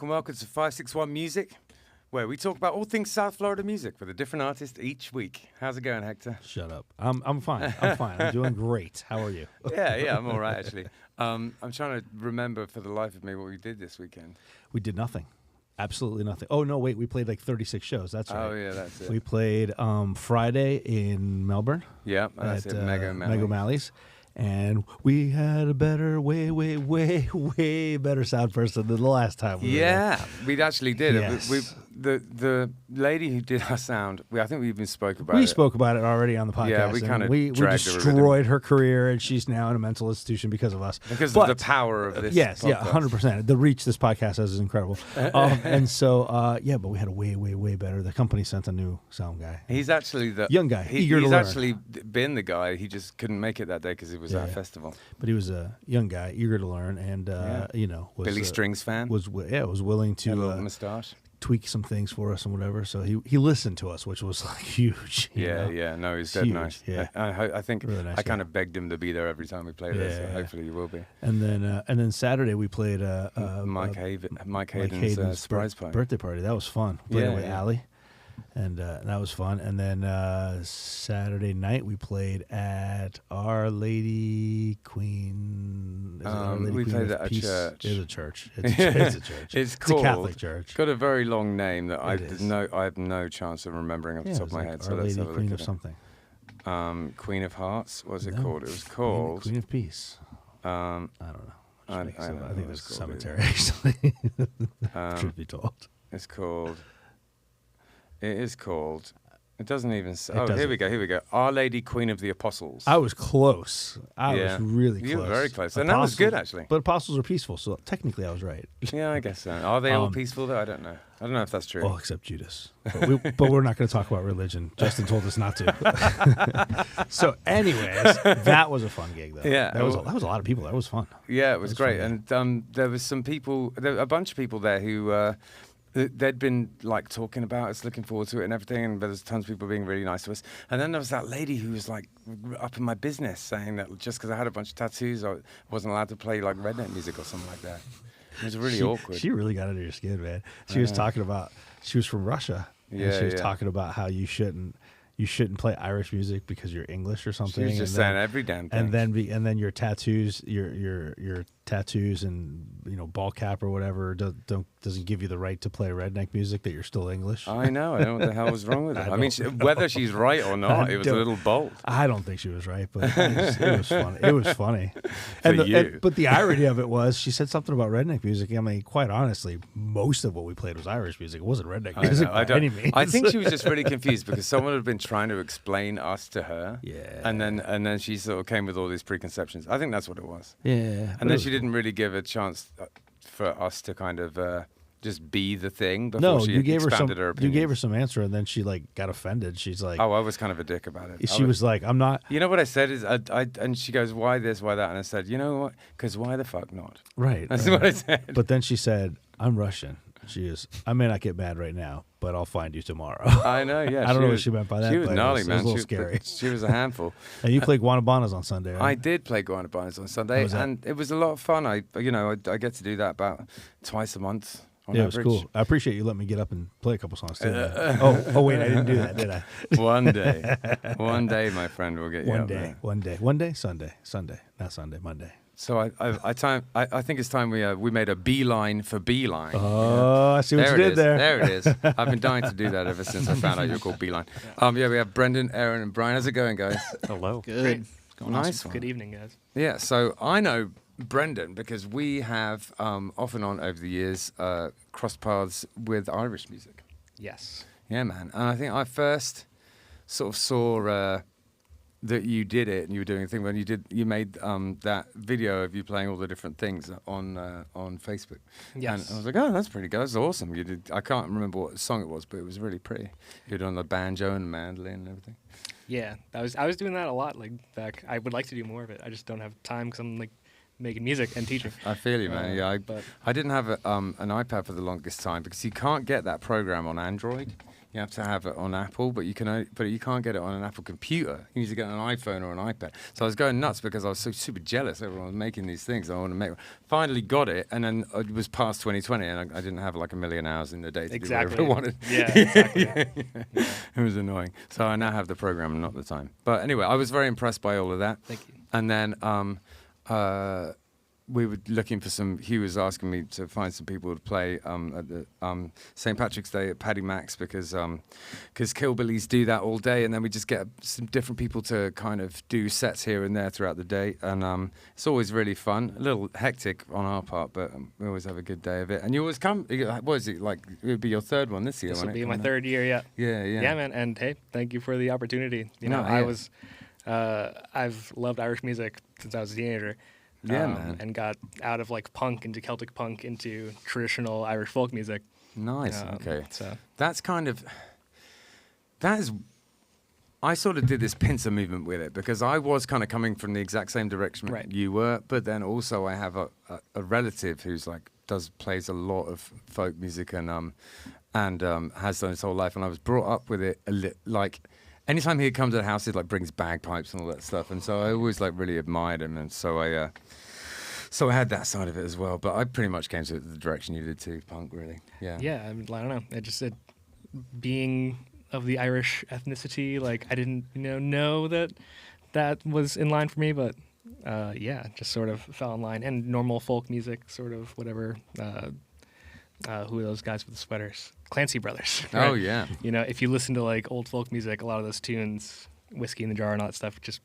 welcome to 561 Music, where we talk about all things South Florida music with a different artist each week. How's it going, Hector? Shut up. I'm fine. I'm doing great. How are you? Yeah, I'm all right, actually. I'm trying to remember for the life of me what we did this weekend. We did nothing. Absolutely nothing. Oh, no, wait. We played like 36 shows. That's right. Oh, yeah, that's it. We played Friday in Melbourne. Yeah, that's it. Mega O'Malley's. And we had a better, way better sound person than the last time we were there. We actually did. Yes. The lady who did our sound, I think we even spoke about it. We spoke about it already on the podcast. Yeah, we kind of we destroyed her carear, and she's now in a mental institution because of us. Because of the power of this Yes, podcast. yeah, 100%. The reach this podcast has is incredible. And so, but we had a way better. The company sent a new sound guy. He's actually the young guy, eager to learn. He's actually been the guy. He just couldn't make it that day because it was our festival. But he was a young guy, eager to learn, and was Billy Strings fan. Was willing to a little mustache. Tweak some things for us and whatever. So he listened to us, which was like huge. No, he's dead nice. Yeah, I think really nice I kind of begged him to be there every time we play this. So hopefully he will be. And then Saturday we played Mike Hayden's surprise party, birthday party. That was fun. Played with Allie. And that was fun. And then Saturday night we played at Our Lady Queen. We played at a church. It's a church. It's a church. It's a Catholic church. It's got a very long name that I have no chance of remembering off the top of my head. Our Lady Queen of something. Queen of Hearts. What was it called? It was called Queen of Peace. I don't know. I think there's a cemetery actually. Truth be told, It is called. It doesn't even say. Here we go. Our Lady Queen of the Apostles. I was close. I was really close. You were very close. And that was good, actually. But apostles are peaceful, so technically I was right. Yeah, I guess so. Are they all peaceful, though? I don't know. I don't know if that's true. Well, except Judas. But we're not going to talk about religion. Justin told us not to. So anyways, that was a fun gig, though. Yeah. That was a lot of people. That was fun. Yeah, it was great. And there was a bunch of people there who... they'd been like talking about us, looking forward to it and everything, and there's tons of people being really nice to us. And then there was that lady who was like up in my business saying that just because I had a bunch of tattoos, I wasn't allowed to play like redneck music or something like that. It was really awkward. She really got under your skin, man. She was talking about, she was from Russia. Yeah, and she was talking about how you shouldn't play Irish music because you're English or something. She was just saying every damn thing. And then your tattoos, your tattoos and ball cap or whatever doesn't give you the right to play redneck music that you're still English. I know. I don't know what the hell was wrong with it. I mean, whether she's right or not, it was a little bold. I don't think she was right, but it was funny. It was funny. But the irony of it was she said something about redneck music. I mean, quite honestly, most of what we played was Irish music. It wasn't redneck music by any means. I think she was just really confused because someone had been trying to explain us to her. Yeah. And then she sort of came with all these preconceptions. I think that's what it was. Yeah. And then she didn't really give a chance for us to kind of just be the thing before she expanded her opinion. You gave her some answer, and then she got offended. She's like, "Oh, I was kind of a dick about it." She was like, "I'm not." You know what I said is, and she goes, "Why this? Why that?" And I said, "You know what? Because why the fuck not?" Right. That's what I said. But then she said, "I'm Russian." She is. I may not get mad right now, but I'll find you tomorrow. I know. Yeah. I don't know what she meant by that. She was gnarly, man. It was a little scary. She was a handful. And you played Guanabanas on Sunday, right? I did play Guanabanas on Sunday, and it was a lot of fun. I get to do that about twice a month. On average. It was cool. I appreciate you letting me get up and play a couple songs too. Oh wait, I didn't do that, did I? One day, my friend will get you up there. One day, Sunday, not Sunday, Monday. So I think it's time we made a beeline for Beeline. Oh, I see what you did there. There it is. I've been dying to do that ever since I found out you're called Beeline. We have Brendan, Aaron, and Brian. How's it going, guys? Hello. Good. Nice one. Good evening, guys. Yeah. So I know Brendan because we have off and on over the years crossed paths with Irish music. Yes. Yeah, man. And I think I first sort of saw that you did it and you were doing a thing when you made that video of you playing all the different things on Facebook. Yes. And I was like, oh, that's pretty good. That's awesome. You did. I can't remember what song it was, but it was really pretty. You did on the banjo and mandolin and everything. Yeah, I was doing that a lot. Like back, I would like to do more of it. I just don't have time because I'm like making music and teaching. I feel you, man. I didn't have an iPad for the longest time because you can't get that program on Android. You have to have it on Apple, but you can't get it on an Apple computer. You need to get an iPhone or an iPad. So I was going nuts because I was so super jealous. Everyone was making these things. I want to make. Finally got it, and then it was past 2020, and I didn't have like a million hours in the day to do whatever I wanted. Yeah, exactly. Yeah. It was annoying. So I now have the program and not the time. But anyway, I was very impressed by all of that. Thank you. And then we were looking for some. He was asking me to find some people to play at the St. Patrick's Day at Paddy Mac's because Killbillies do that all day, and then we just get some different people to kind of do sets here and there throughout the day, and it's always really fun. A little hectic on our part, but we always have a good day of it. And you always come. What is it like? It would be your third one this year. This will be my third year. Yeah. Yeah, man. And hey, thank you for the opportunity. I've loved Irish music since I was a teenager. Yeah, man. And got out of like punk into Celtic punk into traditional Irish folk music. Nice. Okay. So that is. I sort of did this pincer movement with it because I was kind of coming from the exact same direction you were, but then also I have a relative who's like plays a lot of folk music and has done his whole life, and I was brought up with it like. Anytime he'd come to the house, he'd like brings bagpipes and all that stuff, and so I always like really admired him, and so I had that side of it as well. But I pretty much came to it the direction you did too, punk, really. Yeah. Yeah, I don't know. It just being of the Irish ethnicity, like I didn't know that was in line for me, but just sort of fell in line. And normal folk music, sort of whatever. Who are those guys with the sweaters? Clancy Brothers. Right? Oh, yeah. If you listen to like old folk music, a lot of those tunes, Whiskey in the Jar and all that stuff just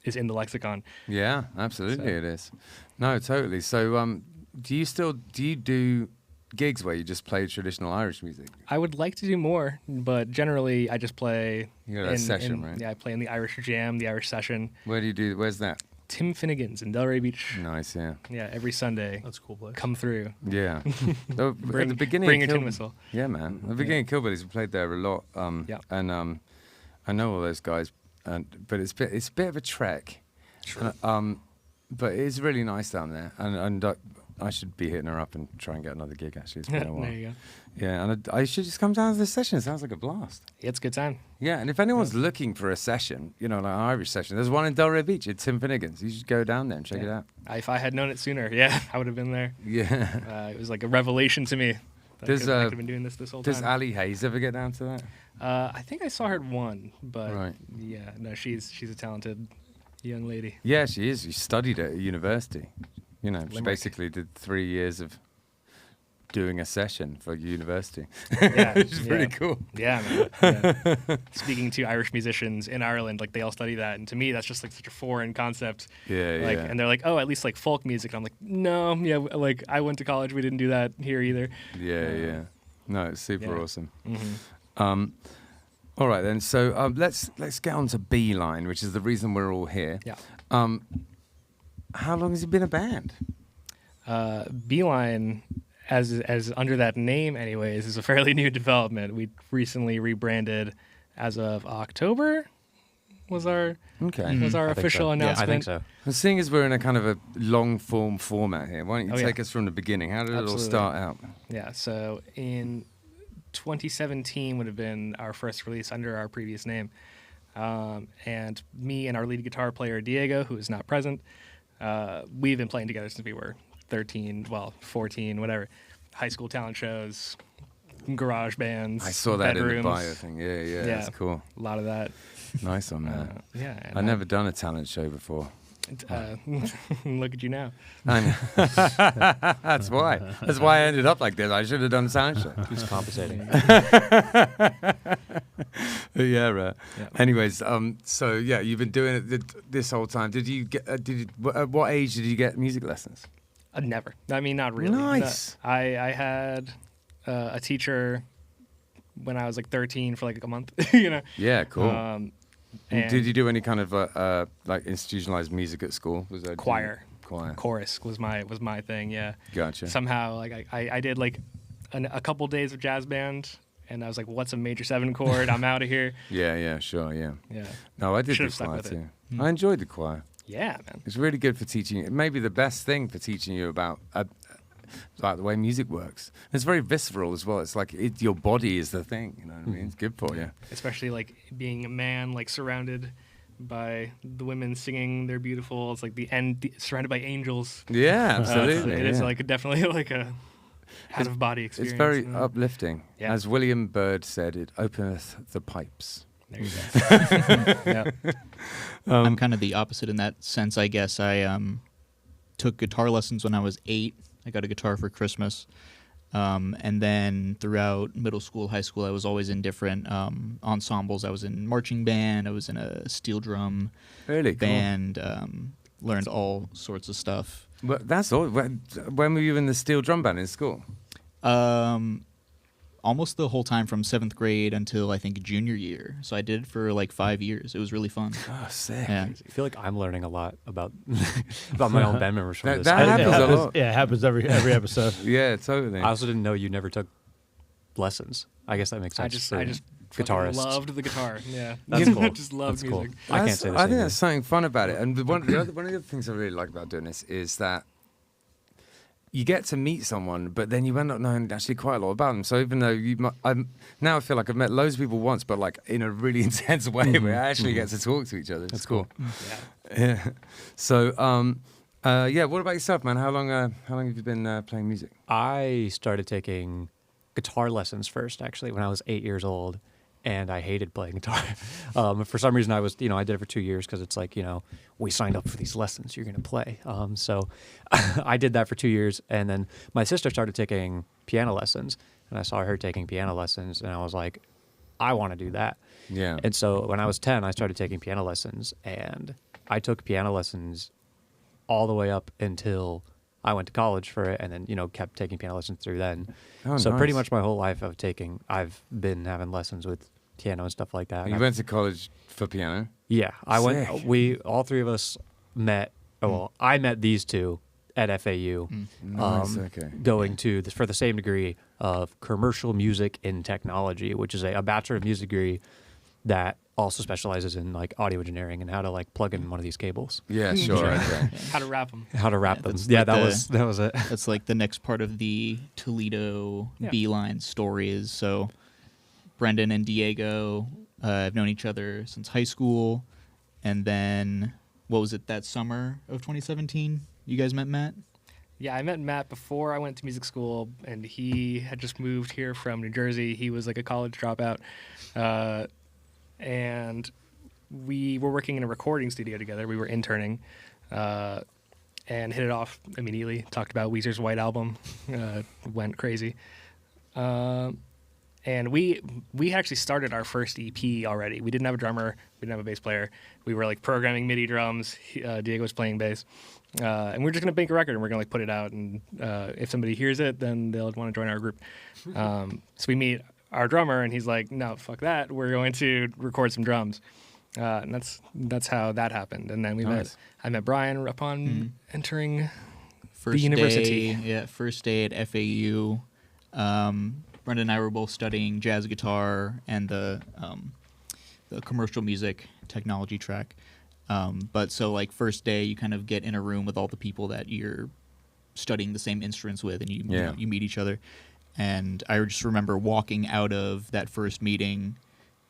is in the lexicon. Yeah, absolutely it is. No, totally. So do you do gigs where you just play traditional Irish music? I would like to do more, but generally I just play... You got a session, right? Yeah, I play in the Irish Jam, the Irish Session. Where's that? Tim Finnegan's in Delray Beach. Nice, yeah. Yeah, every Sunday. That's a cool place. Come through. Yeah. At the beginning, bring your tin whistle. Yeah, man. At the beginning of Killbillies, we played there a lot. And I know all those guys, but it's a bit of a trek. Sure. But it is really nice down there, and I should be hitting her up and try and get another gig. Actually, it's been a while. There you go. Yeah, and I should just come down to this session. It sounds like a blast. Yeah, it's a good time. Yeah, and if anyone's looking for a session, like an Irish session, there's one in Delray Beach at Tim Finnegan's. You should go down there and check it out. If I had known it sooner, I would have been there. Yeah. It was like a revelation to me. I could have been doing this whole time. Does Ali Hayes ever get down to that? I think I saw her at one, but she's a talented young lady. Yeah, she is. She studied at a university. She Limerick. basically did 3 years of doing a session for university. Yeah, which is pretty cool. Yeah, man. Yeah. Speaking to Irish musicians in Ireland, like they all study that, and to me that's just like such a foreign concept. Yeah. And they're like, oh, at least like folk music. And I'm like, no, like I went to college, we didn't do that here either. Yeah. No, it's super awesome. Mm-hmm. All right then. So let's get on to Beeline, which is the reason we're all here. Yeah. How long has it been a band? Beeline, as under that name anyways, is a fairly new development. We recently rebranded as of October was our official announcement. Yeah, I think so. Well, seeing as we're in a kind of a long form format here, why don't you take us from the beginning? How did it all start out? Yeah, so in 2017 would have been our first release under our previous name. And me and our lead guitar player, Diego, who is not present, we've been playing together since we were 14, whatever. High school talent shows, garage bands. I saw that bedrooms. in the bio thing. Yeah, that's cool. A lot of that. Nice on that. I've And never done a talent show before. Look at you now. I know. That's why. That's why I ended up like this. I should have done a talent show. He's compensating. Yeah, right. Yeah. Anyways, so yeah, you've been doing it this whole time. Did you get? At what age did you get music lessons? Never. I mean, not really. Nice. No, I had a teacher when I was like 13 for like a month. Yeah, cool. And did you do any kind of like institutionalized music at school? Was that choir? Chorus was my thing. Yeah. Gotcha. Somehow, like I did like a couple days of jazz band, and I was like, "What's a major 7 chord? I'm out of here." Yeah. Sure. Yeah. Yeah. No, I did the choir too. I enjoyed the choir. Yeah, man. It's really good for teaching. It may be the best thing for teaching you about like the way music works. It's very visceral as well. It's like your body is the thing. You know what I mean? It's good for you. Especially like being a man, like surrounded by the women singing "They're Beautiful." It's like surrounded by angels. Yeah, absolutely. It is like definitely like a out of body experience. It's very uplifting. Yeah. As William Byrd said, it openeth the pipes. There you go. Yeah. I'm kind of the opposite in that sense, I guess. I took guitar lessons when I was 8. I got a guitar for Christmas. And then throughout middle school, high school, I was always in different ensembles. I was in marching band. I was in a steel drum band. Learned all sorts of stuff. But that's all. When were you in the steel drum band in school? Almost the whole time from 7th grade until I think junior year. So I did it for like 5 years. It was really fun. Oh, sick. Yeah. I feel like I'm learning a lot about my own band members from this. That happens a lot. Yeah, it happens every episode. Yeah, totally. I also didn't know you never took lessons. I guess that makes sense. I just guitarists. loved the guitar. Yeah, That's cool. I just loved That's cool. music. I can't say the I same. think that's something fun about it. And one of the other things I really like about doing this is that you get to meet someone, but then you end up knowing actually quite a lot about them. So even though now I feel like I've met loads of people once, but like in a really intense way where I actually get to talk to each other. It's cool. Yeah. So, what about yourself, man? How long have you been playing music? I started taking guitar lessons first, actually, when I was 8 years old, and I hated playing guitar. For some reason, I did it for 2 years because it's like, we signed up for these lessons, you're going to play. So I did that for 2 years, and then my sister started taking piano lessons, and I saw her taking piano lessons, and I was like, I want to do that. Yeah. And so when I was 10, I started taking piano lessons, and I took piano lessons all the way up until I went to college for it, and then kept taking piano lessons through then. Oh, so nice. pretty much my whole life I've been having lessons with piano and stuff like that. You went to college for piano? Yeah, I Sick. went. We all three of us met. Well, I met these two at FAU, Nice, okay. going to for the same degree of commercial music and technology, which is a Bachelor of Music degree that also specializes in like audio engineering and how to like plug in one of these cables. Yeah, sure. Okay. How to wrap them. How to wrap them. that's Yeah, like that was it. That's like the next part of the Toledo Beeline story is. So Brendan and Diego have known each other since high school. And then, what was it, that summer of 2017? You guys met Matt? Yeah, I met Matt before I went to music school, and he had just moved here from New Jersey. He was like a college dropout. And we were working in a recording studio together. We were interning and hit it off immediately. Talked about Weezer's White Album. Went crazy. And we actually started our first EP already. We didn't have a drummer. We didn't have a bass player. We were like programming MIDI drums. Diego was playing bass. And we were just going to make a record, and we're going to like put it out. And if somebody hears it, then they'll want to join our group. So we meet our drummer, and he's like, no, fuck that. We're going to record some drums. And that's how that happened. And then I met Brian upon entering the university. First day at FAU. Brendan and I were both studying jazz guitar and the commercial music technology track. But so like first day, you kind of get in a room with all the people that you're studying the same instruments with, and you meet each other. And I just remember walking out of that first meeting,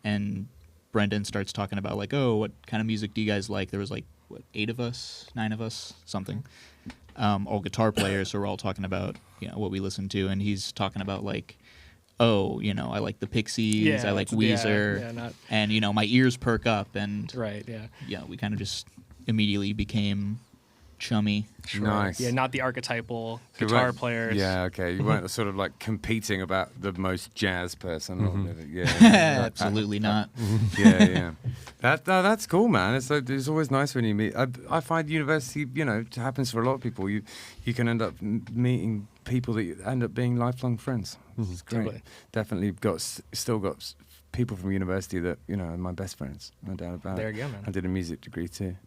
and Brendan starts talking about like, oh, what kind of music do you guys like? There was like, 9 of us, something. All guitar players, so we're all talking about what we listen to, and he's talking about like, oh, I like the Pixies, I like Weezer, and my ears perk up, and we kind of just immediately became chummy. Sure. Nice. Yeah, not the archetypal guitar players. Yeah, okay. You weren't sort of like competing about the most jazz person. Absolutely not. Yeah. That's cool, man. It's always nice when you meet. I find university, it happens for a lot of people. You can end up meeting people that end up being lifelong friends. It's great. Totally. Definitely still got people from university that are my best friends. No doubt about it. There you go, man. I did a music degree too.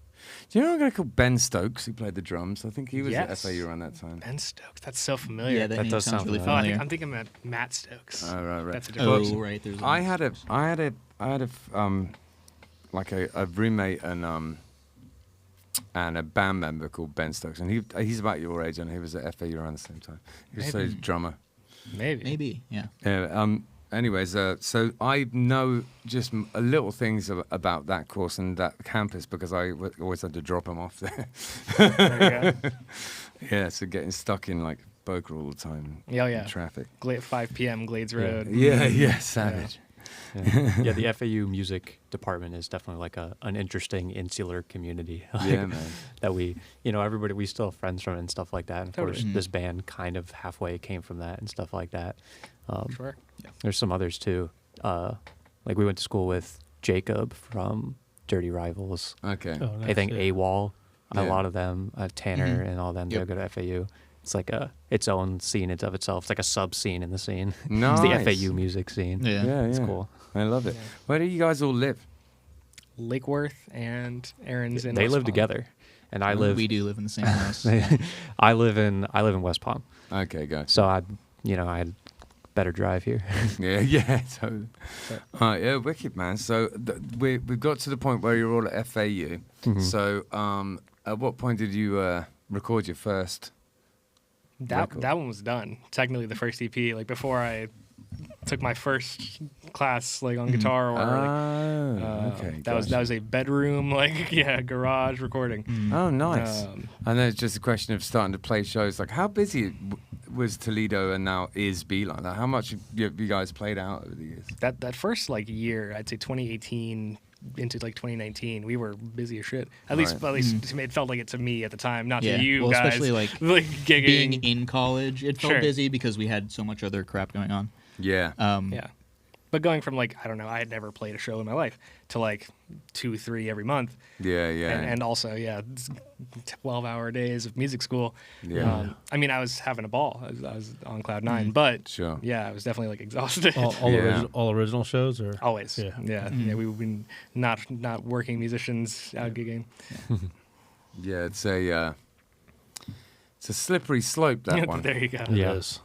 Do you know a guy called Ben Stokes who played the drums? I think he was at FAU around that time. Ben Stokes. That's so familiar. Yeah, that does sounds sound really familiar. familiar. I'm thinking about Matt Stokes. Oh, right. That's a different person. Right. There's I had a roommate and and a band member called Ben Stokes, and he's about your age, and he was at FAU around the same time. He was a drummer. Maybe, yeah. Anyways, so I know just little things about that course and that campus because I always had to drop him off there. There you go. Yeah, so getting stuck in like Boca all the time. In traffic. 5 p.m. Glades Road. Yeah, savage. Yeah, the FAU music department is definitely like an interesting insular community. Like, yeah, man. That we, everybody, we still have friends from it and stuff like that. And of Totally. course, this band kind of halfway came from that and stuff like that. Sure. Yeah. There's some others too. Like we went to school with Jacob from Dirty Rivals. Okay. Oh, nice, I think AWOL, a Yeah. lot of them, Tanner and all them, Yep. they go to FAU. It's like its own scene of itself. It's like a sub scene in the scene. Nice. It's the FAU music scene. Yeah. It's cool. I love it. Yeah. Where do you guys all live? Lake Worth and Aaron's in They West live Palm. together, and I live. We do live in the same house. I live in West Palm, Okay, guys. so I had better drive here. Yeah, totally. Yeah, wicked, man. So we've got to the point where you're all at FAU. Mhm. So at what point did you record your first? That record? one was done. Technically, the first EP, like before I took my first class, like on guitar or Okay. that was a bedroom, like garage recording. Oh, nice. Um, And then it's just a question of starting to play shows. Like, how busy was Toledo and now is Beeline? Like, how much have you guys played out over the years? That first like year, I'd say 2018 into like 2019, we were busy as shit. At least it felt like it to me at the time, not to you guys. Especially like gigging. being in college, it felt Sure. busy because we had so much other crap going on. Yeah. Yeah. But going from like, I don't know, I had never played a show in my life to like 2, 3 every month. Yeah. And also, 12-hour days of music school. Yeah. I mean, I was having a ball. I was on cloud 9, but Sure. yeah, I was definitely like exhausted. All original shows or Always. Yeah. Yeah. We've been not working musicians out gigging. Yeah, it's a slippery slope, that one. There you go. Yeah. It is.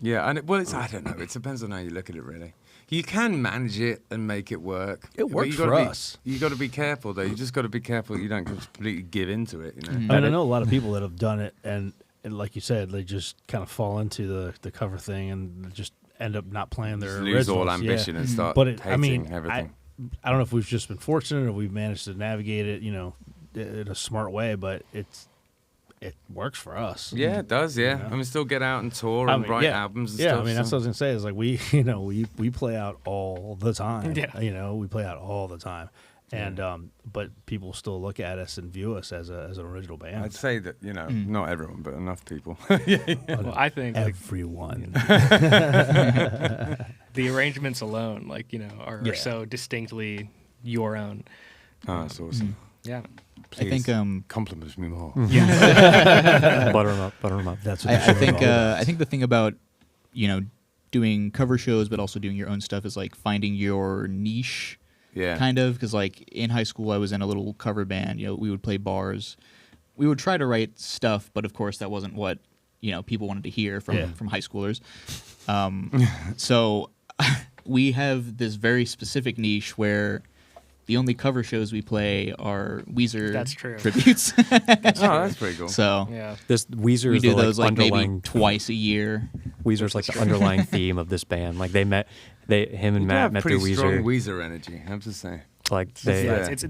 Yeah, and I don't know. It depends on how you look at it, really. You can manage it and make it work. It but works you gotta for be- us. You got to be careful, though. You just got to be careful you don't completely give into it. You know. I mean, I know a lot of people that have done it, and like you said, they just kind of fall into the cover thing and just end up not playing their Just lose all originals. ambition and start But hating everything. I don't know if we've just been fortunate or we've managed to navigate it, in a smart way, but it works for us. Yeah, it does. Yeah, Yeah. I mean, still get out and tour and write albums and yeah, stuff. I mean, that's so- what I was gonna say. Is like we play out all the time. Yeah. We play out all the time, and but people still look at us and view us as an original band. I'd say that not everyone, but enough people. Well, I think like, Everyone. the arrangements alone, like, are Yeah. so distinctly your own. Oh, that's awesome. Yeah. Please I think compliment me more. Butter them up. That's what I think I think the thing about doing cover shows but also doing your own stuff is like finding your niche, Yeah. kind of, because like in high school I was in a little cover band. We would play bars. We would try to write stuff, but of course that wasn't what people wanted to hear from high schoolers. So we have this very specific niche where the only cover shows we play are Weezer That's true. tributes. Oh, that's pretty cool. So Yeah. This Weezer we is do the those like underlying maybe twice a year. Weezer's like the underlying theme of this band. Like him and You Matt have met through pretty strong Weezer. Weezer energy, I have to say. Like they, Yeah. It's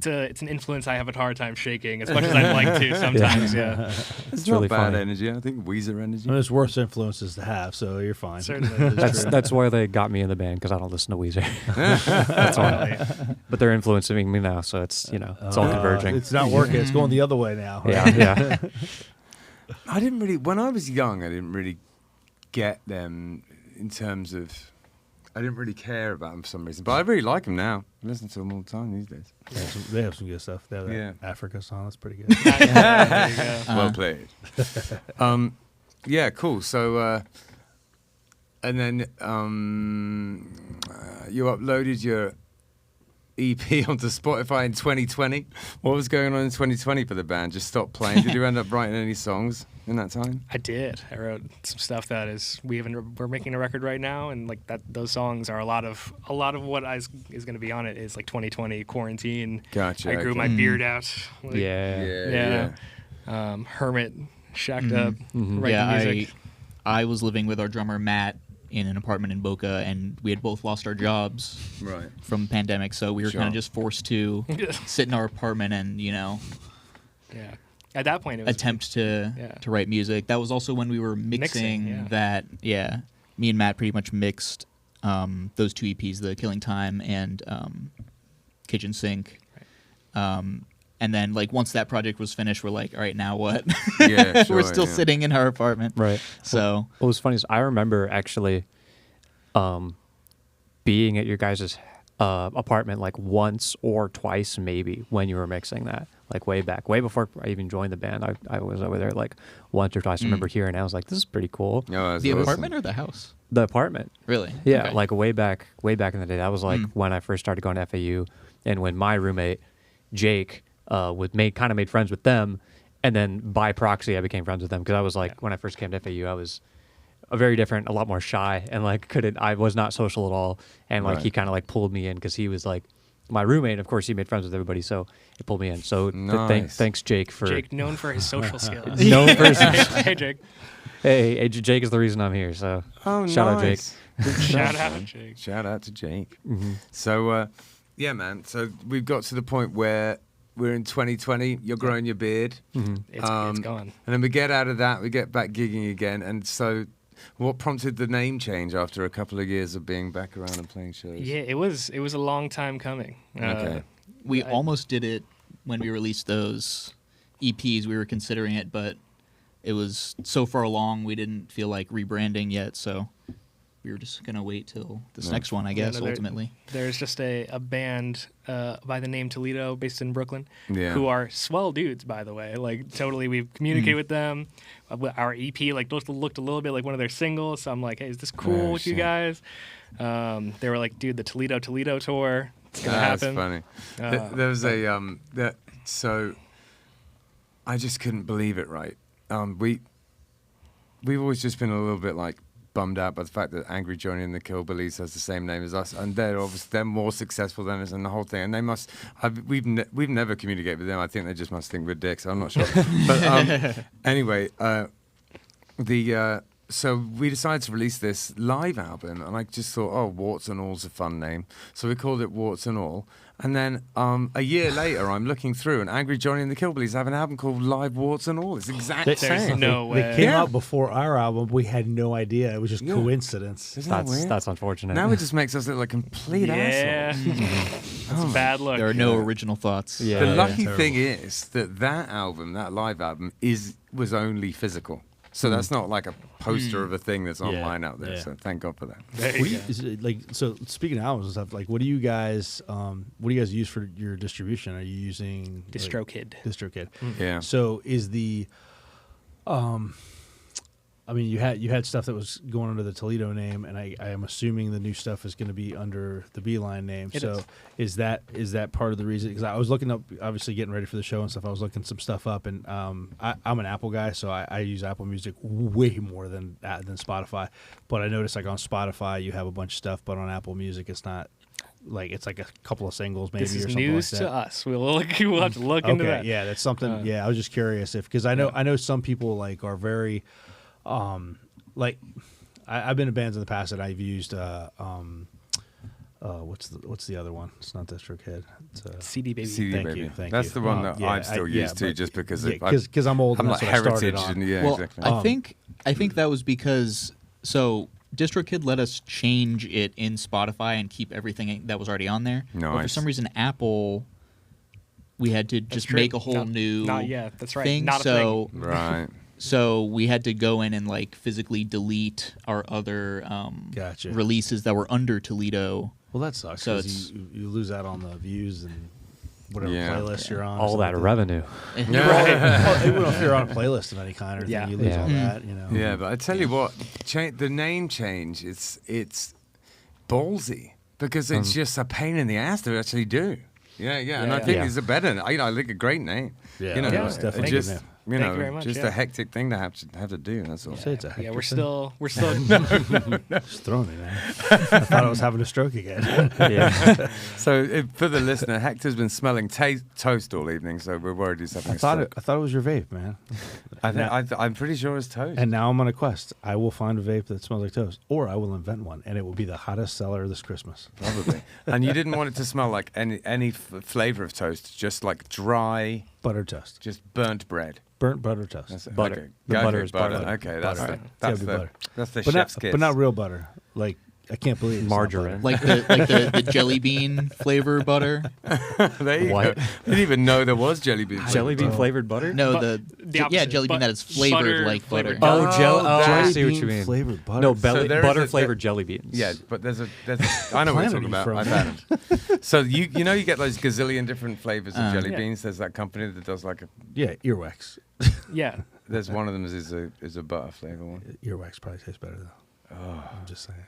an influence I have a hard time shaking as much as I'd like to sometimes. Yeah. It's really not bad funny. energy. I think Weezer energy. There's worse influences to have, so you're fine. Certainly. that's why they got me in the band because I don't listen to Weezer. That's why. But they're influencing me now, so it's it's all converging. It's not working. It's going the other way now. yeah. I didn't really, when I was young, I didn't really get them in terms of, I didn't really care about them for some reason. But I really like them now. I listen to them all the time these days. They have some good stuff. They have that Yeah. Africa song. That's pretty good. There you go. Well played. Yeah, cool. So, and then you uploaded your EP onto Spotify in 2020. What was going on in 2020 for the band? Just stopped playing. Did you end up writing any songs in that time? I did. I wrote some stuff that is we're making a record right now, and like that those songs are a lot of what is going to be on it is like 2020 quarantine. Gotcha. I grew my beard out. Like, Yeah. Hermit shacked up. Writing music. I was living with our drummer Matt in an apartment in Boca, and we had both lost our jobs from the pandemic, so we were kind of just forced to sit in our apartment and at that point it was attempt to write music. That was also when we were mixing that. Yeah, me and Matt pretty much mixed those two EPs, The Killing Time and Kitchen Sink. And then, like, once that project was finished, we're like, all right, now what? Yeah, sure, we're still sitting in our apartment. Right. So what was funny is I remember actually being at your guys' apartment like once or twice maybe when you were mixing that, like way back, way before I even joined the band. I was over there like once or twice. I remember hearing it. I was like, this is pretty cool. No, the apartment or the house? The apartment. Really? Yeah, Okay. like way back in the day. That was like when I first started going to FAU, and when my roommate, Jake, made friends with them, and then by proxy I became friends with them, because I was like, when I first came to FAU, I was a lot more shy, and like I was not social at all, and like he kind of like pulled me in because he was like my roommate. Of course, he made friends with everybody, so he pulled me in. So thanks, Jake, for known for his social skills. known for his Hey, Jake. Hey, Jake is the reason I'm here. So shout out, Jake. Shout out, Jake. Shout out to Jake. So yeah, man. So we've got to the point where we're in 2020. You're growing your beard. It's gone. And then we get out of that. We get back gigging again. And so, what prompted the name change after a couple of years of being back around and playing shows? Yeah, it was a long time coming. Okay. We almost did it when we released those EPs. We were considering it, but it was so far along we didn't feel like rebranding yet. So we were just going to wait till this next one, I guess, ultimately. There's just a band by the name Toledo, based in Brooklyn, Yeah. who are swell dudes, by the way. Like, totally, we've communicated with them. Our EP, like, looked a little bit like one of their singles, so I'm like, hey, is this cool with you guys? They were like, dude, the Toledo tour, it's going to happen. That's funny. There was so I just couldn't believe it, right? We've always just been a little bit, like, bummed out by the fact that Angry Johnny and the Killbillies has the same name as us, and they're more successful than us and the whole thing. And they must. We've never communicated with them. I think they just must think we're dicks. I'm not sure. But anyway, so we decided to release this live album, and I just thought, oh, Warts and All's a fun name, so we called it Warts and All. And then a year later, I'm looking through, and Angry Johnny and the Killbillies have an album called Live Warts and All. It's the exact same. There's no way. They came out before our album. We had no idea. It was just coincidence. Isn't that weird? That's unfortunate. Now it just makes us look like complete assholes. That's a bad look. There are no original thoughts. Yeah. The lucky thing is that album, that live album, was only physical. So that's not like a poster of a thing that's online out there. Yeah. So thank God for that. So speaking of albums and stuff, like what do you guys use for your distribution? Are you using DistroKid? DistroKid. Yeah. So is the I mean, you had stuff that was going under the Toledo name, and I am assuming the new stuff is going to be under the Beeline name. Is that part of the reason? Because I was looking up, obviously getting ready for the show and stuff. I was looking some stuff up, and I'm an Apple guy, so I use Apple Music way more than Spotify. But I noticed like on Spotify you have a bunch of stuff, but on Apple Music it's not. Like it's like a couple of singles maybe. This is or something news like that. to us. We'll have to look into that. Yeah, that's something. I was just curious because I know some people like are very. Like I've been in bands in the past that I've used what's the other one? It's not DistroKid. It's CD Baby. Thank you. That's the one that I still use too, just because because I'm old. I'm and like that's what heritage. I started on. And, well, exactly. I think that was because DistroKid let us change it in Spotify and keep everything that was already on there. Nice. But for some reason, Apple, we had to just make a whole new Not yet. That's right. thing. Not a so thing. Right. So we had to go in and like physically delete our other releases that were under Toledo. Well, that sucks. So you lose out on the views and whatever playlist you're on. All that revenue. Right. Well, if you're on a playlist of any kind or thing, you lose all that. You know. Yeah, but I tell you what, the name change, it's ballsy. because it's just a pain in the ass to actually do. Yeah. And I think it's a better. I think a great name. Yeah, you know, it's definitely just a good name. you Thank know, you very much, just a hectic thing to have to do. That's all. Say it's a hectic Yeah, we're thing. still Just throwing it, man. I thought I was having a stroke again. Yeah. So for the listener, Hector's been smelling toast all evening, so we're worried he's having I a thought stroke. it was your vape, man. I'm pretty sure it's toast. And now I'm on a quest. I will find a vape that smells like toast, or I will invent one, and it will be the hottest seller this Christmas. Probably. And you didn't want it to smell like any flavor of toast, just like dry, Butter toast. just burnt bread. Burnt butter toast. That's it. Butter. Okay. The Go butter for is butter. butter. Okay, that's Butter. the It's that's gotta be the butter. that's the but chef's not, kiss. but not real butter. Like, I can't believe it's not Margarine. butter. Like the jelly bean flavor butter. There you What? go. I didn't even know there was jelly bean. Jelly bean flavored butter? No, The yeah, opposite, jelly bean but that is flavored butter like butter. flavored Oh, Oh, jelly. Oh, I jelly see what you bean mean. flavored butter. No, So there is butter a- flavored jelly beans. Yeah, but there's a I know what you're talking Planet about. you I've from? had them. So you know you get those gazillion different flavors of jelly Yeah. beans. There's that company that does like Yeah, earwax. yeah. there's one of them is a butter flavor one. Earwax probably tastes better though. Oh. I'm just saying.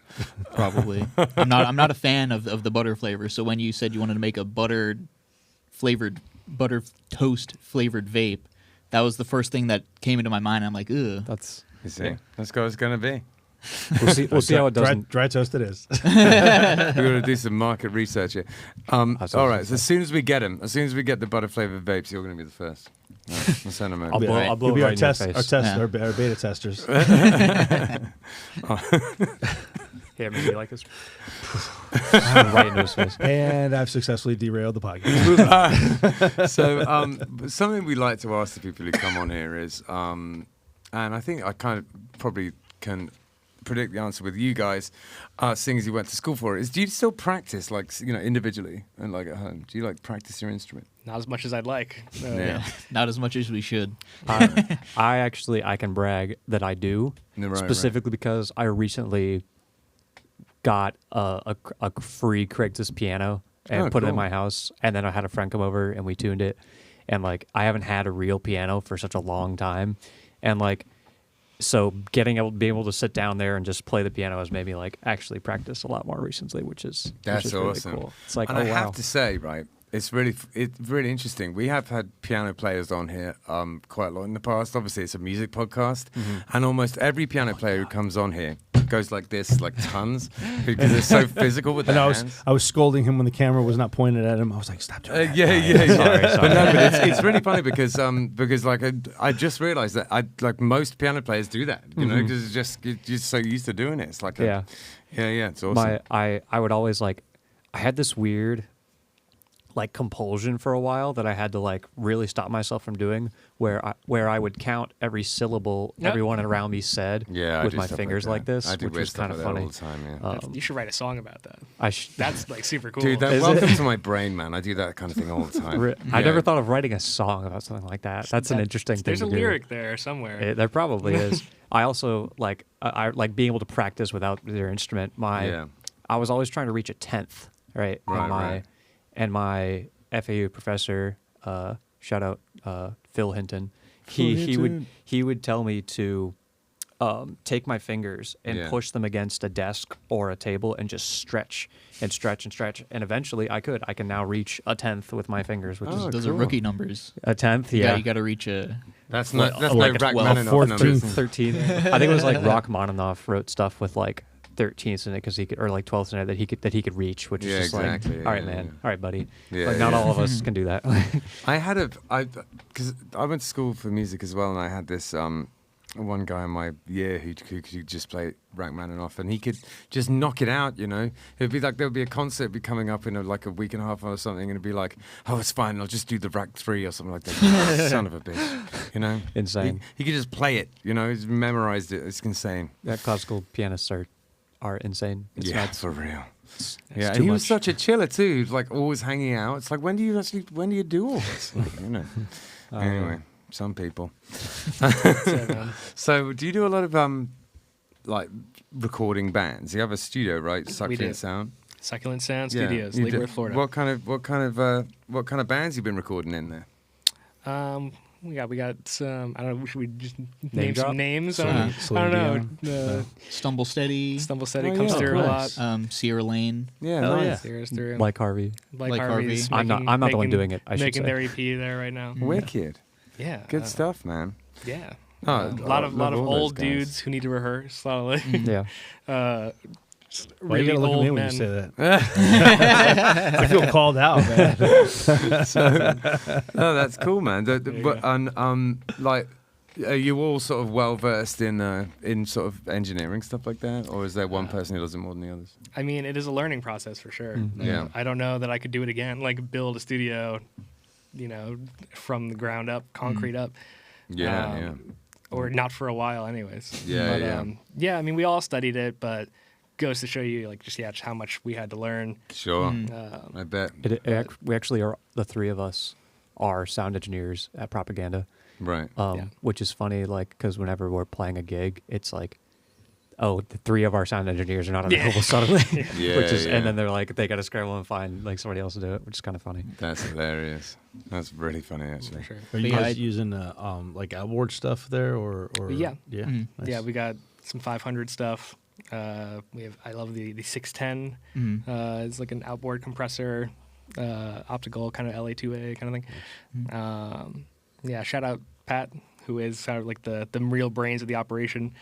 Probably. I'm not a fan of the butter flavor. So when you said you wanted to make a butter toast flavored vape, that was the first thing that came into my mind. I'm like, ugh. That's. You see, that's what it's gonna be. We'll see how it doesn't. Dry toast it is. We're gonna do some market research here. All Absolutely. right, so as soon as we get the butter flavored vapes, you're gonna be the first. All right, we'll send them over. I'll blow, right. I'll blow You'll it be right our in your test, face. our test, Yeah. our beta testers. Yeah, maybe like this. Right into his face. And I've successfully derailed the podcast. So something we like to ask the people who come on here is, and I think I kind of probably can predict the answer with you guys, seeing as you went to school for it, is do you still practice like individually and like at home? Do you like practice your instrument? Not as much as I'd like. Yeah. Not as much as we should. I can brag that I do, No, right, specifically because I recently got a free Craigslist piano and Oh, put it in cool. my house, and then I had a friend come over and we tuned it, and like I haven't had a real piano for such a long time, and like so being able to sit down there and just play the piano has made me like actually practice a lot more recently, which is really awesome. cool. It's like, and oh I wow. have to say, right, it's really interesting. We have had piano players on here quite a lot in the past. Obviously, it's a music podcast, and almost every piano player who comes on here goes like this, like tons, because they're so physical with And their I hands. was scolding him when the camera was not pointed at him. I was like, stop doing that. Yeah. Sorry. But no, but it's really funny because like I just realized that like most piano players do that, you know, because you're just so used to doing it. It's like Yeah. It's awesome. I would always like, I had this weird like compulsion for a while that I had to like really stop myself from doing, where I would count every syllable Yep. everyone around me said Yeah, I with do my stuff fingers like like that. this, I do which weird was stuff kind of like that funny. all the time, yeah. You should write a song about that. That's That's like super cool. Dude, Is welcome it? to my brain, man. I do that kind of thing all the time. I Yeah. never thought of writing a song about something like that. That's an interesting thing There's to a do. lyric there somewhere. There probably is. I also like I like being able to practice without their instrument. Yeah. I was always trying to reach a 10th, right? Right. And my FAU professor, shout out Phil Hinton, he would tell me to take my fingers and Yeah. push them against a desk or a table and just stretch and stretch and stretch, and eventually I can now reach a 10th with my fingers, which Oh, is Those are cool. rookie numbers. a 10th. You got to reach a. That's no like Rachmaninoff a 12, numbers. 13. I think it was like Rachmaninoff wrote stuff with like 13ths in it because he could, or like 12ths in it that he could reach, which Yeah, is just exactly. like, all right, Yeah, man, yeah. all right, buddy. Yeah, Like not yeah. all of us can do that. Because I went to school for music as well, and I had this one guy in my year who could just play Rachmaninoff, and he could just knock it out, you know. It'd be like there would be a concert be coming up in like a week and a half or something, and it'd be like, oh, it's fine, I'll just do the Rach 3 or something like that. Son of a bitch, you know. Insane. He could just play it, you know. He's memorized it. It's insane. That classical pianists are insane. It's Yeah, nuts. for real. It's Yeah, and too he was much. such a chiller too. He's like always hanging out. It's like when do you do all this? Like, you know. Anyway, some people. So, do you do a lot of like recording bands? You have a studio, right? We Succulent do. Sound. Succulent Sound Yeah, Studios, you Lake do. Worth, Florida. What kind of bands you been recording in there? we got some. I don't know. Should we just name drop? some names? I Celine don't know. Stumble Steady, Stumble Steady Oh, comes yeah, through nice. a lot. Sierra Lane. Yeah, Hell nice. yeah. Sierra's through. Like Harvey. Like Harvey. Harvey's I'm not the one doing it, I should making say. their EP there right now. Wicked. Yeah. Good stuff, man. Yeah. Oh, A lot of love all those old guys. dudes who need to rehearse. A lot of like, Yeah. Why you really gotta look at old me when men. you say that? I feel called out, man. Oh, that's cool, man. you But like, are you all sort of well versed in sort of engineering stuff like that, or is there one person who does it more than the others? I mean, it is a learning process for sure. Yeah. I don't know that I could do it again. Like build a studio, from the ground up, concrete up. Yeah, Or not for a while, anyways. Yeah, but, yeah. yeah, I mean, we all studied it, but goes to show you, like, just how much we had to learn. Sure. I bet. We actually are, the three of us are sound engineers at Propaganda. Right. Which is funny, like, because whenever we're playing a gig, it's like, oh, the three of our sound engineers are not available suddenly. Yeah, which is, yeah. and then they're like, they got to scramble and find like somebody else to do it, which is kind of funny. That's hilarious. That's really funny, actually. For sure. Are you Yeah, guys using like outboard stuff there, or Yeah. yeah, Mhm. Nice. Yeah, we got some 500 stuff. I love the 610. It's like an outboard compressor, optical kind of LA2A kind of thing. Yeah, shout out Pat, who is kind of like the real brains of the operation.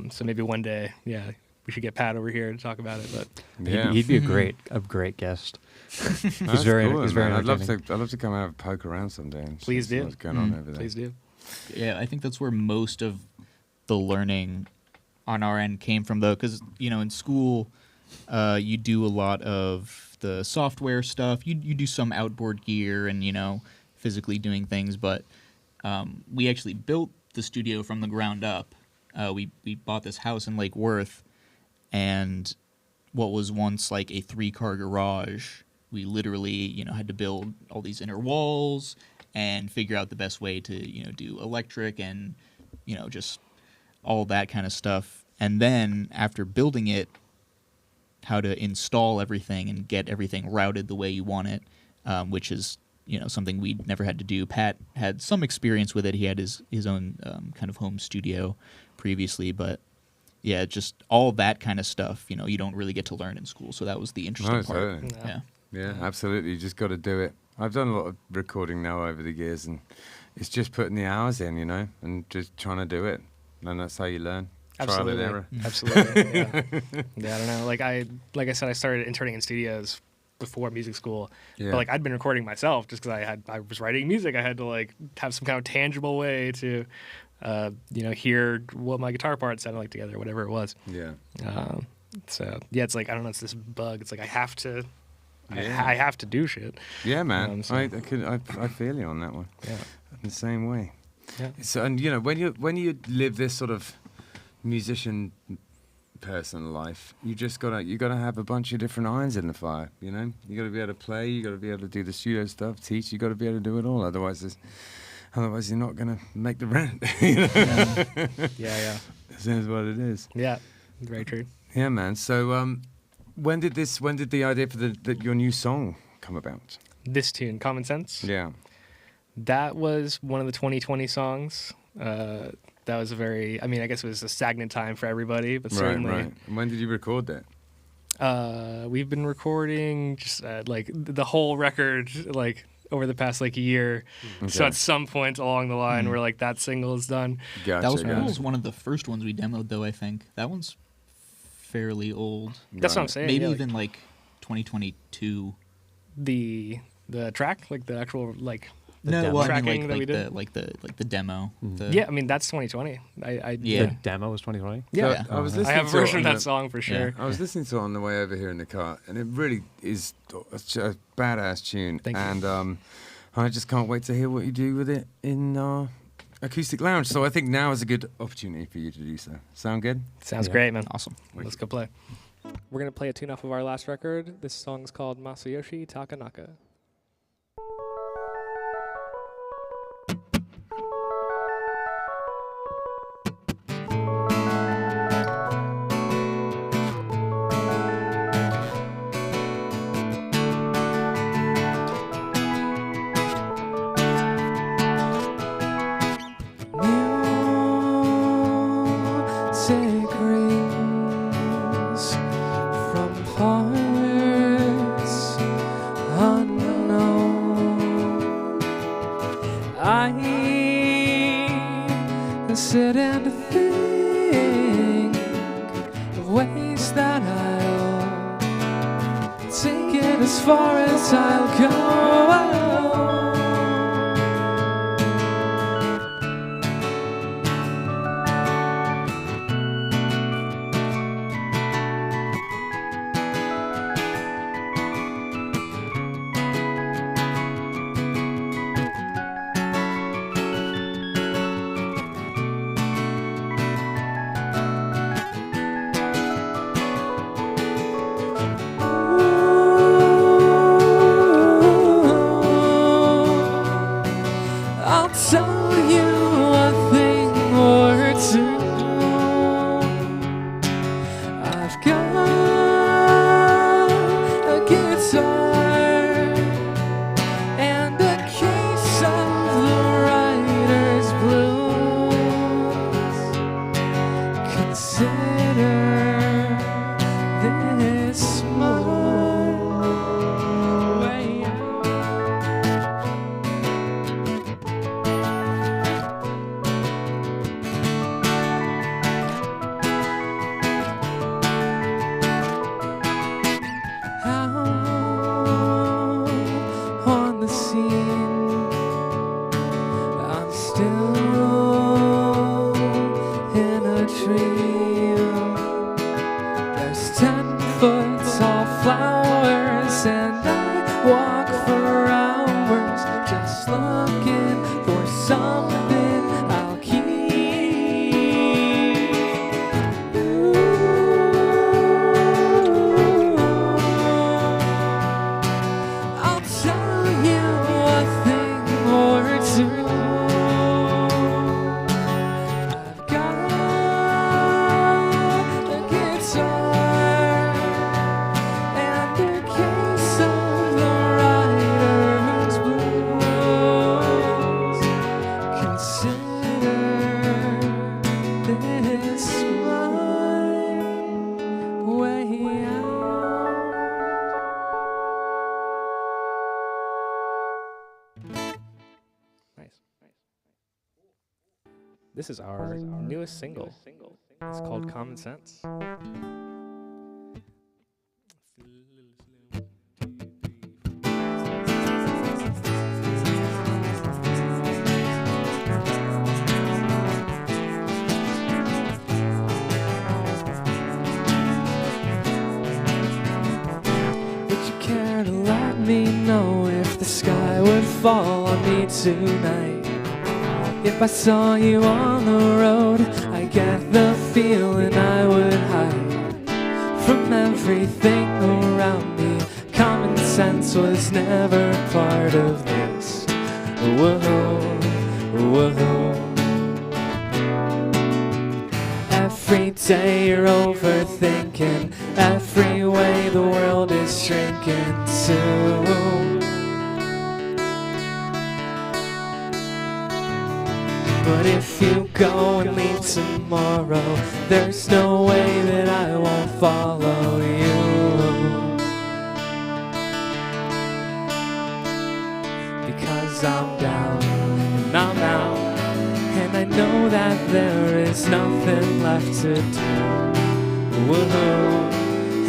So maybe one day, we should get Pat over here to talk about it. But Yeah. He'd be a great guest. That's he's very cool, man. I'd love entertaining. to come out and poke around someday. And Please see do. what's going on over there. please do. Yeah, I think that's where most of the learning on our end came from, though, because in school, you do a lot of the software stuff. You do some outboard gear and physically doing things, but we actually built the studio from the ground up. We bought this house in Lake Worth, and what was once like a 3-car garage, we literally had to build all these inner walls and figure out the best way to do electric and just all that kind of stuff. And then after building it, how to install everything and get everything routed the way you want it, which is something we'd never had to do. Pat had some experience with it. He had his own kind of home studio previously, but yeah, just all that kind of stuff, you don't really get to learn in school. So that was the interesting No, part. totally. Yeah. Yeah, absolutely. You just got to do it. I've done a lot of recording now over the years, and it's just putting the hours in, and just trying to do it. And that's how you learn. Trial and error. Absolutely. Yeah. I don't know. Like I said, I started interning in studios before music school. Yeah. But like I'd been recording myself just because I was writing music. I had to like have some kind of tangible way to hear what my guitar parts sounded like together, whatever it was. Yeah. So yeah, it's like I don't know, it's this bug. It's like I have to Yeah. I have to do shit. Yeah, man. So- I feel you on that one. Yeah. In the same way. Yeah. So, and when you live this sort of musician person life, you gotta have a bunch of different irons in the fire. You gotta be able to play. You gotta be able to do the studio stuff, teach. You gotta be able to do it all. Otherwise you're not gonna make the rent. Yeah. This is what it is. Yeah. Very true. Yeah, man. So, when did the idea for your new song come about? This tune, Common Sense. Yeah. That was one of the 2020 songs. That was I guess it was a stagnant time for everybody, but certainly. Right. And when did you record that? We've been recording just like the whole record like over the past like year. So Okay. at some point along the line, we're like that single is done. Gotcha. That was one of the first ones we demoed, though, I think. That one's fairly old. That's what I'm saying. Maybe yeah, even like 2022. the track, like the actual like No, well, I tracking mean, that we like did. the demo. The- Yeah, I mean that's 2020. Yeah. The demo was 2020. Yeah. So I was I listening have a to it version of on that the- song for sure. I was listening to it on the way over here in the car, and it really is a badass tune. Thank you. And I just can't wait to hear what you do with it in Acoustic Lounge. So I think now is a good opportunity for you to do so. Sound good? Sounds Yeah. great, man. Awesome. Let's go play. We're gonna play a tune off of our last record. This song's called Masayoshi Takanaka. take it as far as I'll go. I'll tell you a thing or two. I've got a guitar and a case of the writer's blues. Consider this my way out. Out on the scene, I'm still in a dream. There's 10-foot tall flowers, and I walk for hours just looking for something I'll keep. I'll tell you a thing or two. I've got a guitar and a case of the writer's blues. Consider this my way out. Nice. This is our newest single. It's called Common Sense. Would you care to let me know if the sky would fall on me tonight? If I saw you on the road, I get the feeling I would hide from everything around me. Common sense was never part of this. Whoa, whoa. Every day you're overthinking, every way the world is shrinking too. But if you go and leave tomorrow, there's no way that I won't follow you. Because I'm down and I'm out, and I know that there is nothing left to do. Whoa.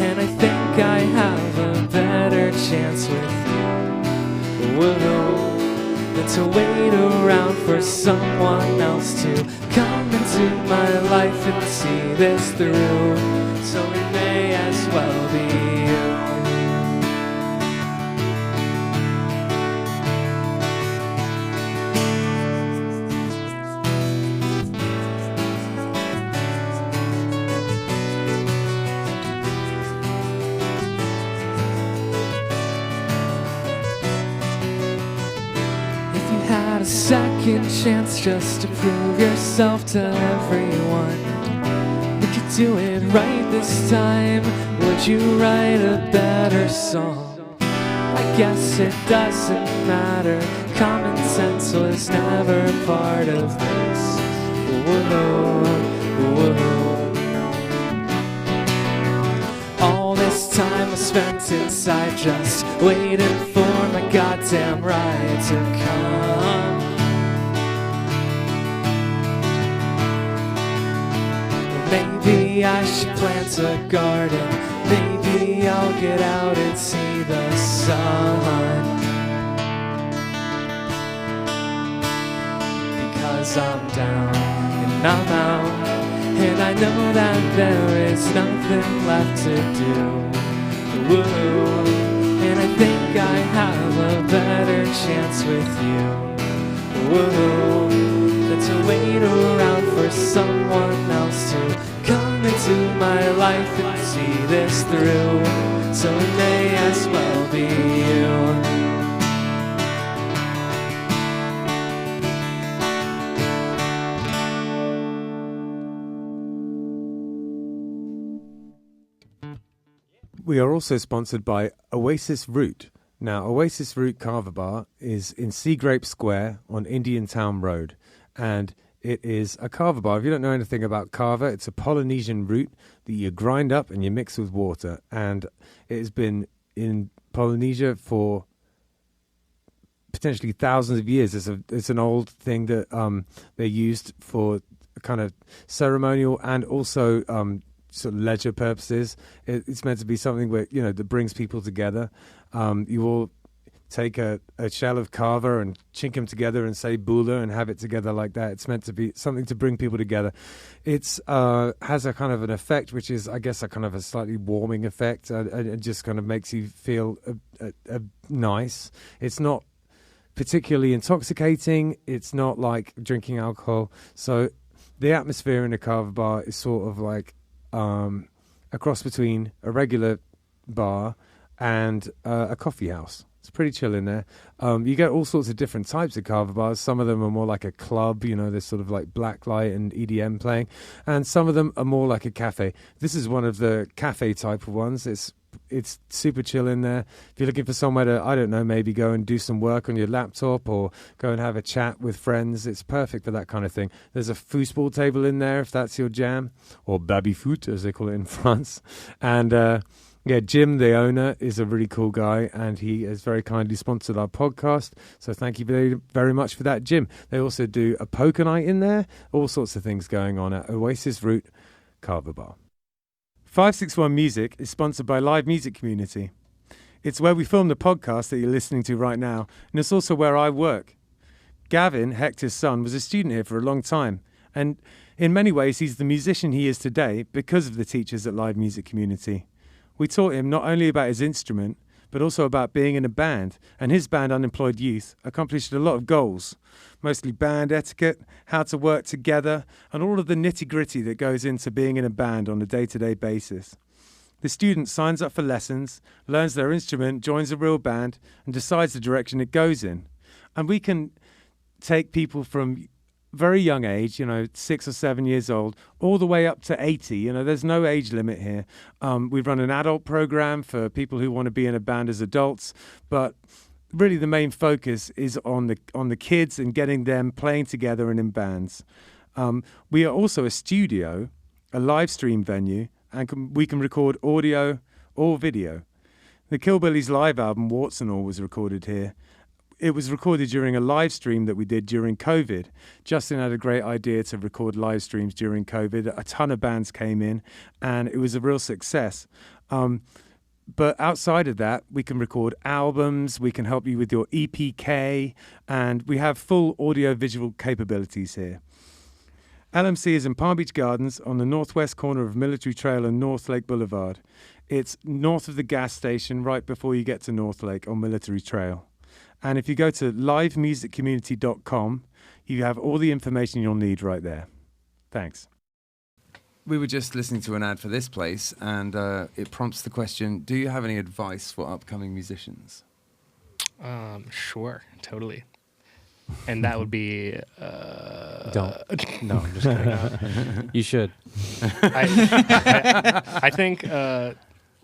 And I think I have a better chance with you. Whoa. Than to wait around for someone else to come into my life and see this through. So it may as well be you. A second chance just to prove yourself to everyone. Would you do it right this time? Would you write a better song? I guess it doesn't matter. Common sense was never part of this. Whoa, whoa. All this time I spent inside just waiting for my goddamn ride to come. Maybe I should plant a garden maybe I'll get out and see the sun. Because I'm down and I'm out, and I know that there is nothing left to do. Woo. And I think I have a better chance with you. Woo. Than to wait around for someone else to come into my life and see this through. So it may as well be you. We are also sponsored by Oasis Root. Now, Oasis Root Kava Bar is in Sea Grape Square on Indiantown Rd. And it is a kava bar. If you don't know anything about kava, it's a Polynesian root that you grind up and you mix with water. And it has been in Polynesia for potentially thousands of years. It's an old thing that they used for kind of ceremonial and also sort of leisure purposes. It's meant to be something where, you know, that brings people together. You all take a shell of kava and chink them together and say bula and have it together like that. It's meant to be something to bring people together. It's has a kind of an effect, which is, I guess, a kind of a slightly warming effect. It just kind of makes you feel nice. It's not particularly intoxicating. It's not like drinking alcohol. So the atmosphere in a kava bar is sort of like a cross between a regular bar and a coffee house. It's pretty chill in there. You get all sorts of different types of kava bars. Some of them are more like a club, you know, there's sort of like blacklight and EDM playing. And some of them are more like a cafe. This is one of the cafe type of ones. It's super chill in there. If you're looking for somewhere to, I don't know, maybe go and do some work on your laptop or go and have a chat with friends, it's perfect for that kind of thing. There's a foosball table in there if that's your jam, or baby-foot as they call it in France. And yeah, Jim, the owner, is a really cool guy, and he has very kindly sponsored our podcast. So thank you very, very much for that, Jim. They also do a poker night in there, all sorts of things going on at Oasis Root Kava Bar. 561 Music is sponsored by Live Music Community. It's where we film the podcast that you're listening to right now, and it's also where I work. Gavin, Hector's son, was a student here for a long time, and in many ways he's the musician he is today because of the teachers at Live Music Community. We taught him not only about his instrument, but also about being in a band, and his band, Unemployed Youth, accomplished a lot of goals, mostly band etiquette, how to work together, and all of the nitty-gritty that goes into being in a band on a day-to-day basis. The student signs up for lessons, learns their instrument, joins a real band, and decides the direction it goes in. And we can take people from very young age, 6 or 7 years old, all the way up to 80. There's no age limit here. We've run an adult program for people who want to be in a band as adults, but really the main focus is on the kids and getting them playing together and in bands. We are also a studio, a live stream venue, and we can record audio or video. The Killbillies live album, Warts and All, was recorded here. It was recorded during a live stream that we did during COVID. Justin had a great idea to record live streams during COVID. A ton of bands came in, and it was a real success. But outside of that, we can record albums, we can help you with your EPK, and we have full audio-visual capabilities here. LMC is in Palm Beach Gardens on the northwest corner of Military Trail and North Lake Boulevard. It's north of the gas station, right before you get to North Lake on Military Trail. And if you go to livemusiccommunity.com, you have all the information you'll need right there. Thanks. We were just listening to an ad for this place, and it prompts the question, do you have any advice for upcoming musicians? Sure, totally. And that would be... Don't. No, I'm just kidding. You should. I think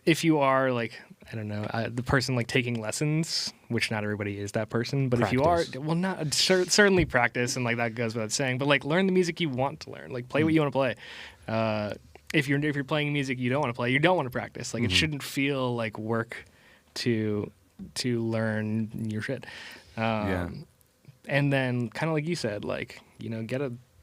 if you are the person taking lessons, which not everybody is that person, but practice. If you are, certainly practice, and that goes without saying. But learn the music you want to learn. Play what you want to play. If you're playing music you don't want to play, you don't want to practice. It shouldn't feel like work to learn your shit. And then kind of like you said, get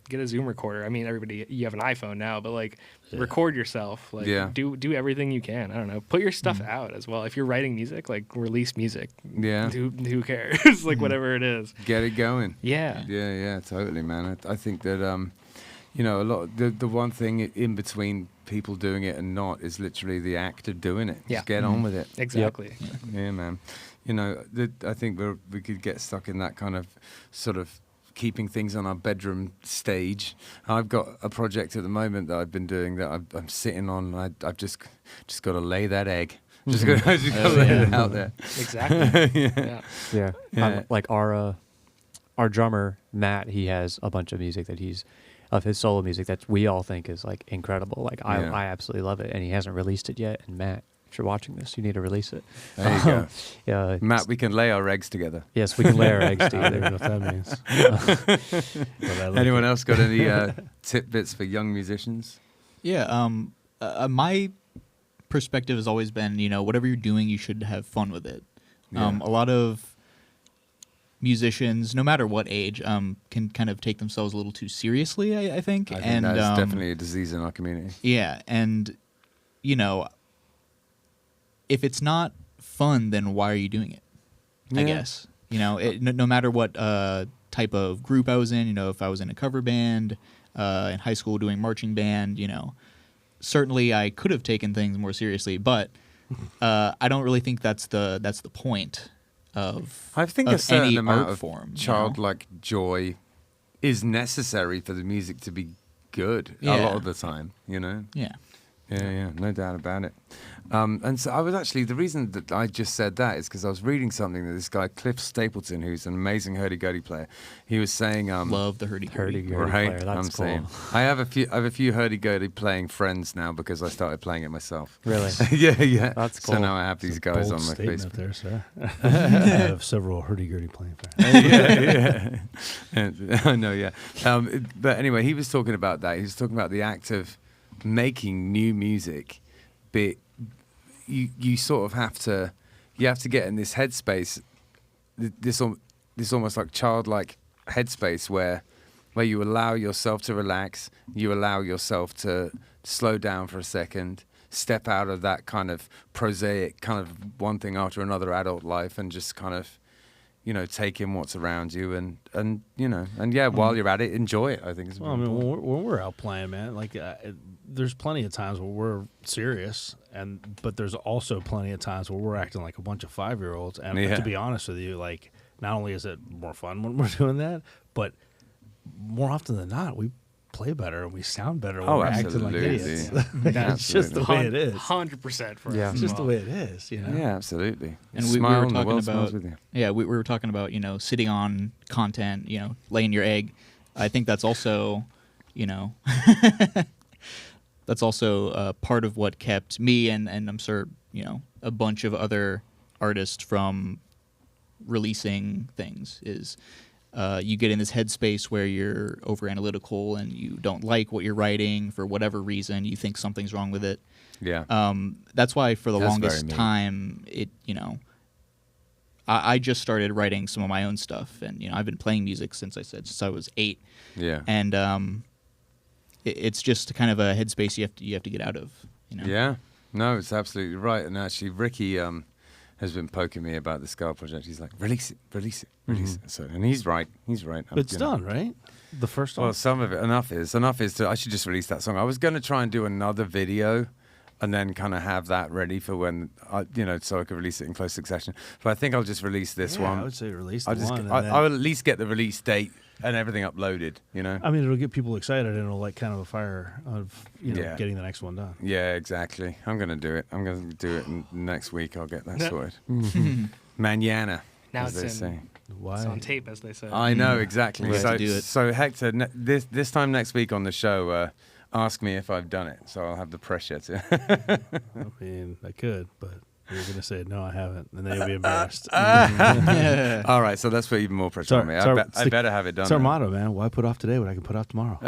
get a Zoom recorder. I mean, everybody, you have an iPhone now, but like record yourself. Like do everything you can. I don't know. Put your stuff out as well. If you're writing music, like release music. Yeah. Who cares? Like whatever it is. Get it going. Yeah. Yeah, totally, man. I think that a lot the one thing in between people doing it and not is literally the act of doing it. Yeah. Just get on with it. Exactly. Yep. Yeah, man. I think we could get stuck in that kind of sort of keeping things on our bedroom stage. I've got a project at the moment that I've been doing that I'm sitting on. I've just got to lay that egg. Just got to lay it out there. Exactly. Yeah. Like our drummer Matt, he has a bunch of music that of his solo music that we all think is like incredible. Like I absolutely love it, and he hasn't released it yet. And Matt, if you're watching this, you need to release it. There you go. Yeah, Matt, we can lay our eggs together. Yes, we can lay our eggs together. I don't know what that means. Anyone else got any tidbits for young musicians? Yeah. My perspective has always been, whatever you're doing, you should have fun with it. Yeah. A lot of musicians, no matter what age, can kind of take themselves a little too seriously, I think. I think that's definitely a disease in our community. Yeah, and, if it's not fun, then why are you doing it? I guess. No matter what type of group I was in, if I was in a cover band, in high school doing marching band, certainly I could have taken things more seriously, but I don't really think that's the point of I think of a certain any amount art of form, childlike joy is necessary for the music to be good a lot of the time, Yeah. Yeah, no doubt about it. And so the reason that I just said that is because I was reading something that this guy, Cliff Stapleton, who's an amazing hurdy-gurdy player, he was saying... Love the hurdy-gurdy. Right, player. That's cool. saying. I have a few hurdy-gurdy playing friends now because I started playing it myself. Really? Yeah. That's cool. So now I have these guys on my statement Facebook. there, sir. I have several hurdy-gurdy playing friends. Yeah. I know, yeah. But anyway, he was talking about that. He was talking about the act of making new music, but you sort of have to get in this headspace, this almost like childlike headspace where you allow yourself to relax, you allow yourself to slow down for a second, step out of that kind of prosaic kind of one thing after another adult life, and just kind of take in what's around you, and while you're at it, enjoy it. I think it's when we're out playing, man, like there's plenty of times where we're serious, but there's also plenty of times where we're acting like a bunch of 5-year-olds. And to be honest with you, like not only is it more fun when we're doing that, but more often than not, we play better and we sound better when we're acting like idiots. That's just the way it is. 100% for us. It's just the way it is, Yeah, absolutely. And we were talking about we were talking about sitting on content, laying your egg. I think that's also that's also part of what kept me and I'm sure a bunch of other artists from releasing things is you get in this headspace where you're over analytical and you don't like what you're writing for whatever reason. You think something's wrong with it. Yeah. That's why for the longest time, I just started writing some of my own stuff, and I've been playing music since I was 8. Yeah. And it's just kind of a headspace you have to get out of. Yeah. No, it's absolutely right. And actually, Ricky has been poking me about the Scar project. He's like, release it. So, and he's right. But it's done, right? The first one? Well, some of it. Enough is. I should just release that song. I was going to try and do another video and then kind of have that ready for when, so I could release it in close succession. But I think I'll just release this one. I would say release the one. I'll at least get the release date and everything uploaded, I mean, it'll get people excited, and it'll light kind of a fire of, getting the next one done. Yeah, exactly. I'm going to do it. I'm going to do it next week. I'll get that sorted. Mañana, now as they say. It's on tape, as they say. I know, exactly. We have to do it. So Hector, this time next week on the show, ask me if I've done it, so I'll have the pressure to. I mean, I could, but You're going to say, no, I haven't. And then you'll be embarrassed. All right, so that's put even more pressure on me. I better have it done. It's our motto, man. Why put off today what I can put off tomorrow?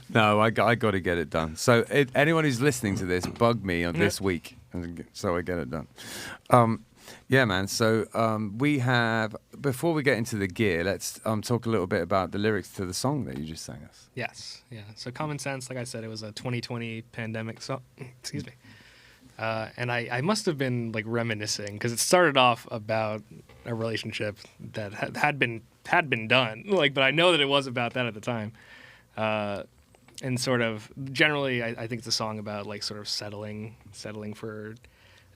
No, I got to get it done. So anyone who's listening to this, bug me on this week, so I get it done. Yeah, man. So we have, before we get into the gear, let's talk a little bit about the lyrics to the song that you just sang us. Yes, yeah. So Common Sense, like I said, it was a 2020 pandemic song. Excuse me. And I must have been like reminiscing because it started off about a relationship that had been done, like, but I know that it was about that at the time. And sort of generally, I think it's a song about like sort of settling for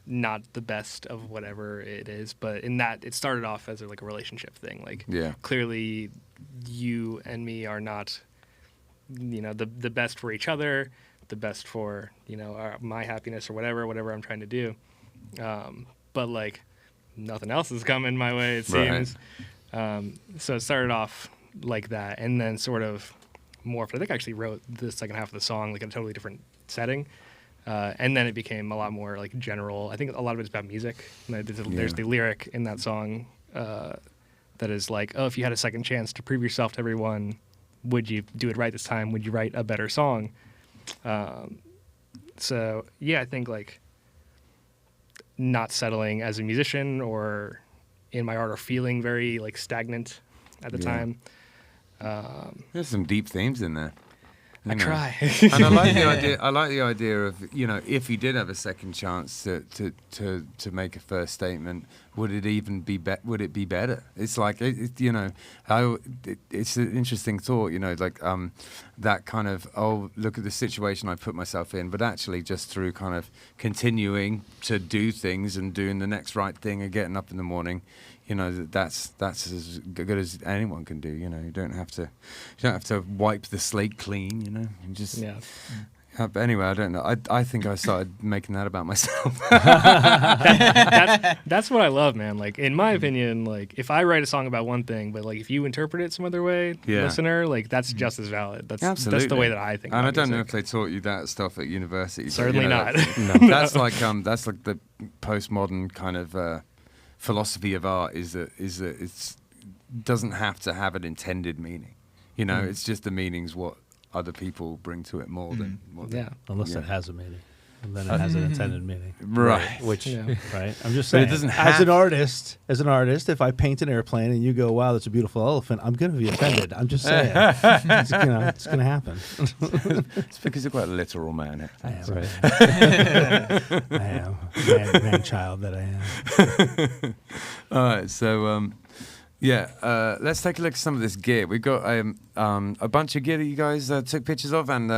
not the best of whatever it is, but in that it started off as like a relationship thing. Like, clearly, you and me are not, the best for each other. The best for my happiness or whatever I'm trying to do, but like nothing else is coming my way, it seems. Right. So it started off like that, and then sort of morphed. I think I actually wrote the second half of the song like in a totally different setting, and then it became a lot more like general. I think a lot of it's about music. And there's the lyric in that song that is like, oh, if you had a second chance to prove yourself to everyone, would you do it right this time? Would you write a better song? So yeah, I think like not settling as a musician or in my art or feeling very like stagnant at the time. There's some deep themes in there. I try. And I like the idea. I like the idea of if you did have a second chance to make a first statement, would it even be would it be better? It's like it's an interesting thought. Like that kind of look at the situation I put myself in, but actually just through kind of continuing to do things and doing the next right thing and getting up in the morning. That's as good as anyone can do. You don't have to wipe the slate clean. You just But anyway, I don't know. I think I started making that about myself. That's what I love, man. Like in my opinion, like if I write a song about one thing, but like if you interpret it some other way, listener, like that's just as valid. That's the way that I think. And about I don't music. know if they taught you that stuff at university. Certainly not. That's like the postmodern kind of. Philosophy of art is that it doesn't have to have an intended meaning. It's just the meaning's what other people bring to it more than unless it has a meaning. And then it has an intended meaning. Right. Right. I'm just saying, it doesn't as an artist, if I paint an airplane and you go, wow, that's a beautiful elephant, I'm going to be offended. I'm just saying. It's going to happen. It's because you're quite a literal man. I am. Right. I am. Man child that I am. All right. So, let's take a look at some of this gear. We've got a bunch of gear that you guys took pictures of, and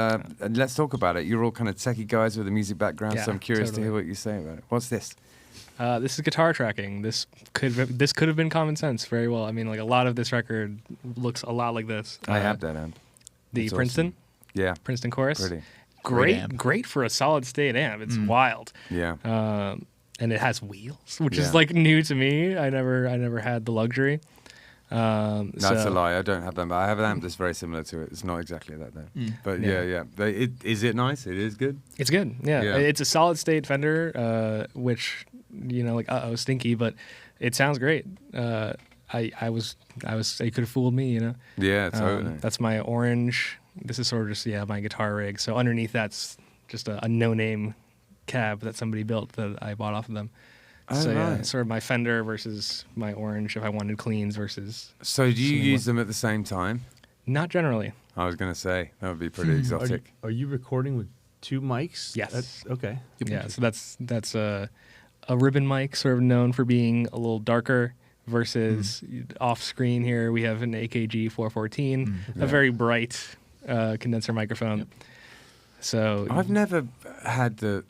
let's talk about it. You're all kind of techie guys with a music background, so I'm curious to hear what you say about it. What's this? This is guitar tracking. This could have been Common Sense very well. I mean, like a lot of this record looks a lot like this. I have that amp. The It's Princeton? awesome. Yeah. Princeton Chorus? Pretty. Great for a solid state amp. It's wild. Yeah. And it has wheels, which is like new to me. I never had the luxury. That's a lie. I don't have them, but I have an amp that's very similar to it. It's not exactly that though. But is it nice? It is good. It's good. Yeah. It's a solid state Fender, which like stinky, but it sounds great. You could have fooled me, Yeah, totally. That's my orange. This is sort of just my guitar rig. So underneath that's just a no-name cab that somebody built that I bought off of them. So sort of my Fender versus my orange if I wanted cleans versus. So do you use them at the same time? Not generally. I was going to say that would be pretty exotic. Are you recording with two mics? Yes. Okay. Yeah. So that's a ribbon mic, sort of known for being a little darker. Versus off screen here we have an AKG 414, a very bright condenser microphone. Yep. So I've never had the.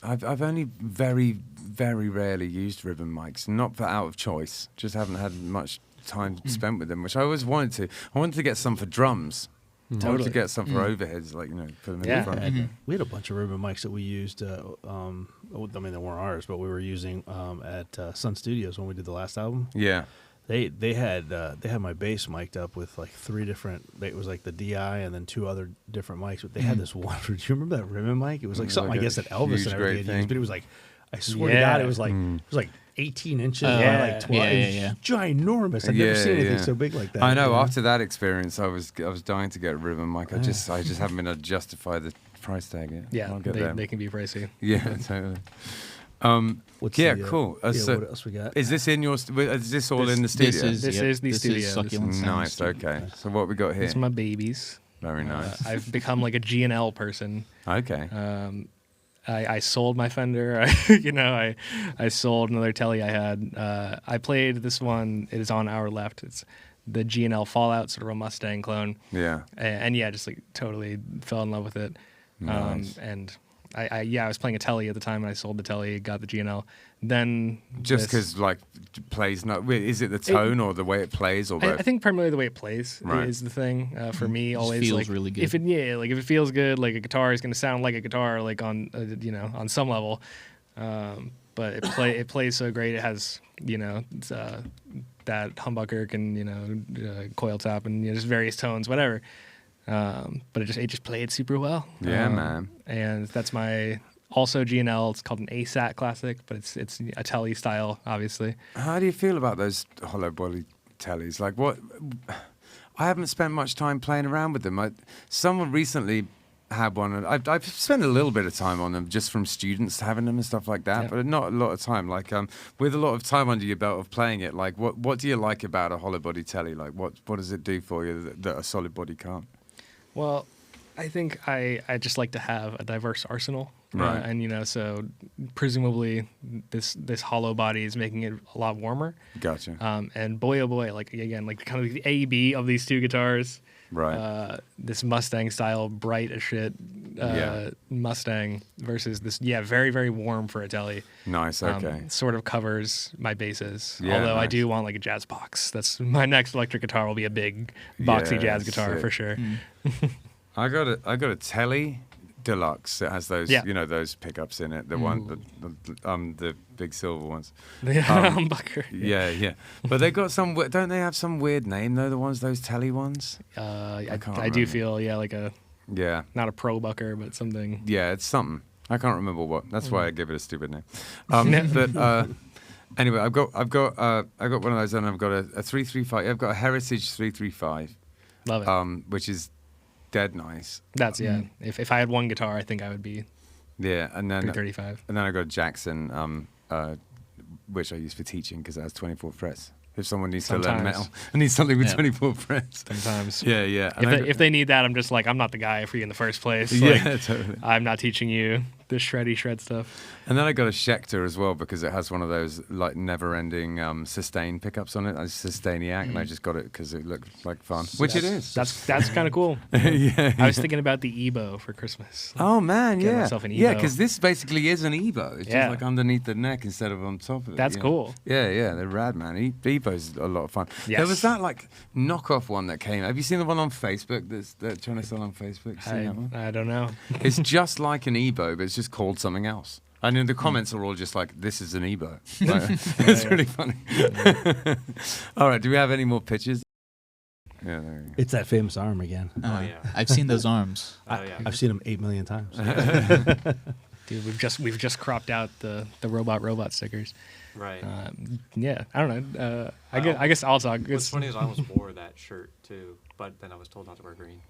I've only very, very rarely used ribbon mics, not for out of choice. Just haven't had much time spent with them, which I always wanted to. I wanted to get some for drums. I wanted to get some for overheads, like for them in the front. We had a bunch of ribbon mics that we used. I mean, they weren't ours, but we were using at Sun Studios when we did the last album. Yeah. They had my bass mic'd up with like 3 different. It was like the DI and then 2 other different mics. But they had this one. Do you remember that ribbon mic? It was like something I guess that Elvis and everything had used. But it was like, I swear to God, it was like 18 inches. Yeah. Like 12. It was ginormous. I've never seen anything so big like that. I know. After that experience, I was dying to get a ribbon mic. I just haven't been able to justify the price tag yet. Yeah, they can be pricey. Yeah, totally. Cool. What else we got? Is this in your? Is this all in the studio? This is the studio. Succulent Sound Nice. Studio. Okay. So what we got here? These are my babies. Very nice. I've become like a G&L person. Okay. I sold my Fender. I sold another Telly I had. I played this one. It is on our left. It's the G&L Fallout, sort of a Mustang clone. Yeah. And yeah, just like totally fell in love with it. Nice. And I was playing a Telly at the time, and I sold the Telly, got the G&L. Then just because like plays not. Is it the tone or the way it plays or both? I think primarily the way it plays is the thing for me. Always feels like, really good. If it feels good, like a guitar is going to sound like a guitar, like on on some level. But it plays so great. It has that humbucker and coil top and just various tones, whatever. But it just played super well. Yeah, man. And that's my also G&L. It's called an ASAT Classic, but it's a Telly style, obviously. How do you feel about those hollow body Tellys? Like what? I haven't spent much time playing around with them. Someone recently had one, and I've spent a little bit of time on them just from students having them and stuff like that, but not a lot of time. Like with a lot of time under your belt of playing it, like what do you like about a hollow body Telly? Like what does it do for you that a solid body can't? Well, I think I just like to have a diverse arsenal, right? And so presumably this hollow body is making it a lot warmer. Gotcha. And boy oh boy, like again, like kind of the A B of these two guitars. Right. This Mustang style, bright as shit Mustang versus this, very, very warm for a Telly. Nice, okay. Sort of covers my bases. Yeah, although I nice. do want like a jazz box. That's my next electric guitar will be a big boxy jazz guitar sick. for sure. I got a Telly Deluxe. It has those, those pickups in it. The one, the big silver ones. The humbucker. Yeah. But they got some. Don't they have some weird name though? Those Telly ones. I do feel like a not a pro bucker, but something. Yeah, it's something. I can't remember what. That's why I give it a stupid name. But anyway, I've got one of those, and I've got a 335. I've got a Heritage 335. Love it. Which is dead nice. That's If I had one guitar, I think I would be. Yeah, and then 335. And then I got a Jackson, which I use for teaching because it has 24 frets. If someone needs to learn metal, I need something with 24 frets. Sometimes. Yeah. If they need that, I'm just like, I'm not the guy for you in the first place. Yeah, totally. I'm not teaching you the shred stuff. And then I got a Schecter as well because it has one of those like never-ending sustain pickups on it. I Sustainiac, and I just got it because it looked like fun, which it is. That's kind of cool. Yeah. I was thinking about the Ebo for Christmas. Oh man, Get myself an Ebo. Yeah, because this basically is an Ebo. It's just like underneath the neck instead of on top of it. That's cool. Yeah, they're rad, man. Ebo's a lot of fun. Yes. There was that like knockoff one that came. Have you seen the one on Facebook they're trying to sell on Facebook? Seen that one? I don't know. It's just like an Ebo, but it's just called something else. And then the comments are all just like, "This is an Ebo." Like, it's really funny. All right, do we have any more pictures? Yeah, there you go. It's that famous arm again. Oh yeah. I've seen those arms. I've seen them 8 million times. Dude, we've just cropped out the robot stickers. Right. I don't know. I guess I'll talk. What's funny is I almost wore that shirt too, but then I was told not to wear green.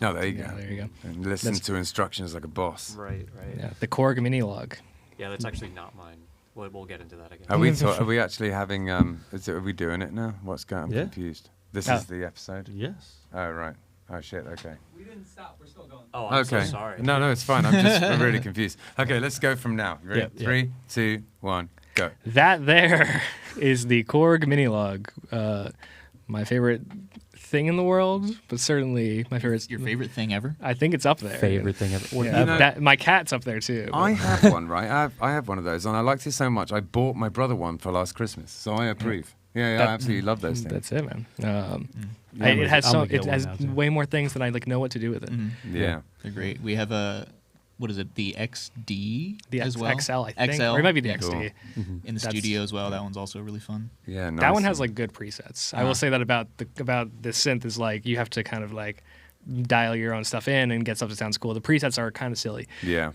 Oh, there you go. There you go. And listen to instructions like a boss. Right. Yeah, the Korg mini log. Yeah, that's actually not mine. We'll get into that again. Are we actually having? Are we doing it now? What's going? I'm confused. This is the episode. Yes. Oh right. Oh shit. Okay. We didn't stop. We're still going. Oh, I'm okay. so sorry. No, it's fine. I'm just really confused. Okay, let's go from now. You ready? Yep. 3, 2, 1, go. That there is the Korg mini log. My favorite thing in the world, but certainly my favorite. Your favorite thing ever? I think it's up there. Favorite thing ever. Yeah, my cat's up there too. I have one, right? I have one of those, and I liked it so much. I bought my brother one for last Christmas, so I approve. Yeah, I absolutely love those things. That's it, man. I'm it has gonna get it one has now, too. way more things than I know what to do with it. Yeah. They're great. We have a what is it? The XD The as well. XL, I think, XL, or it might be the yeah. XD. In the studio as well. That one's also really fun. Yeah, nice. That one has like good presets. I will say that about the synth is like you have to kind of like dial your own stuff in and get stuff that sounds cool. The presets are kind of silly. Yeah.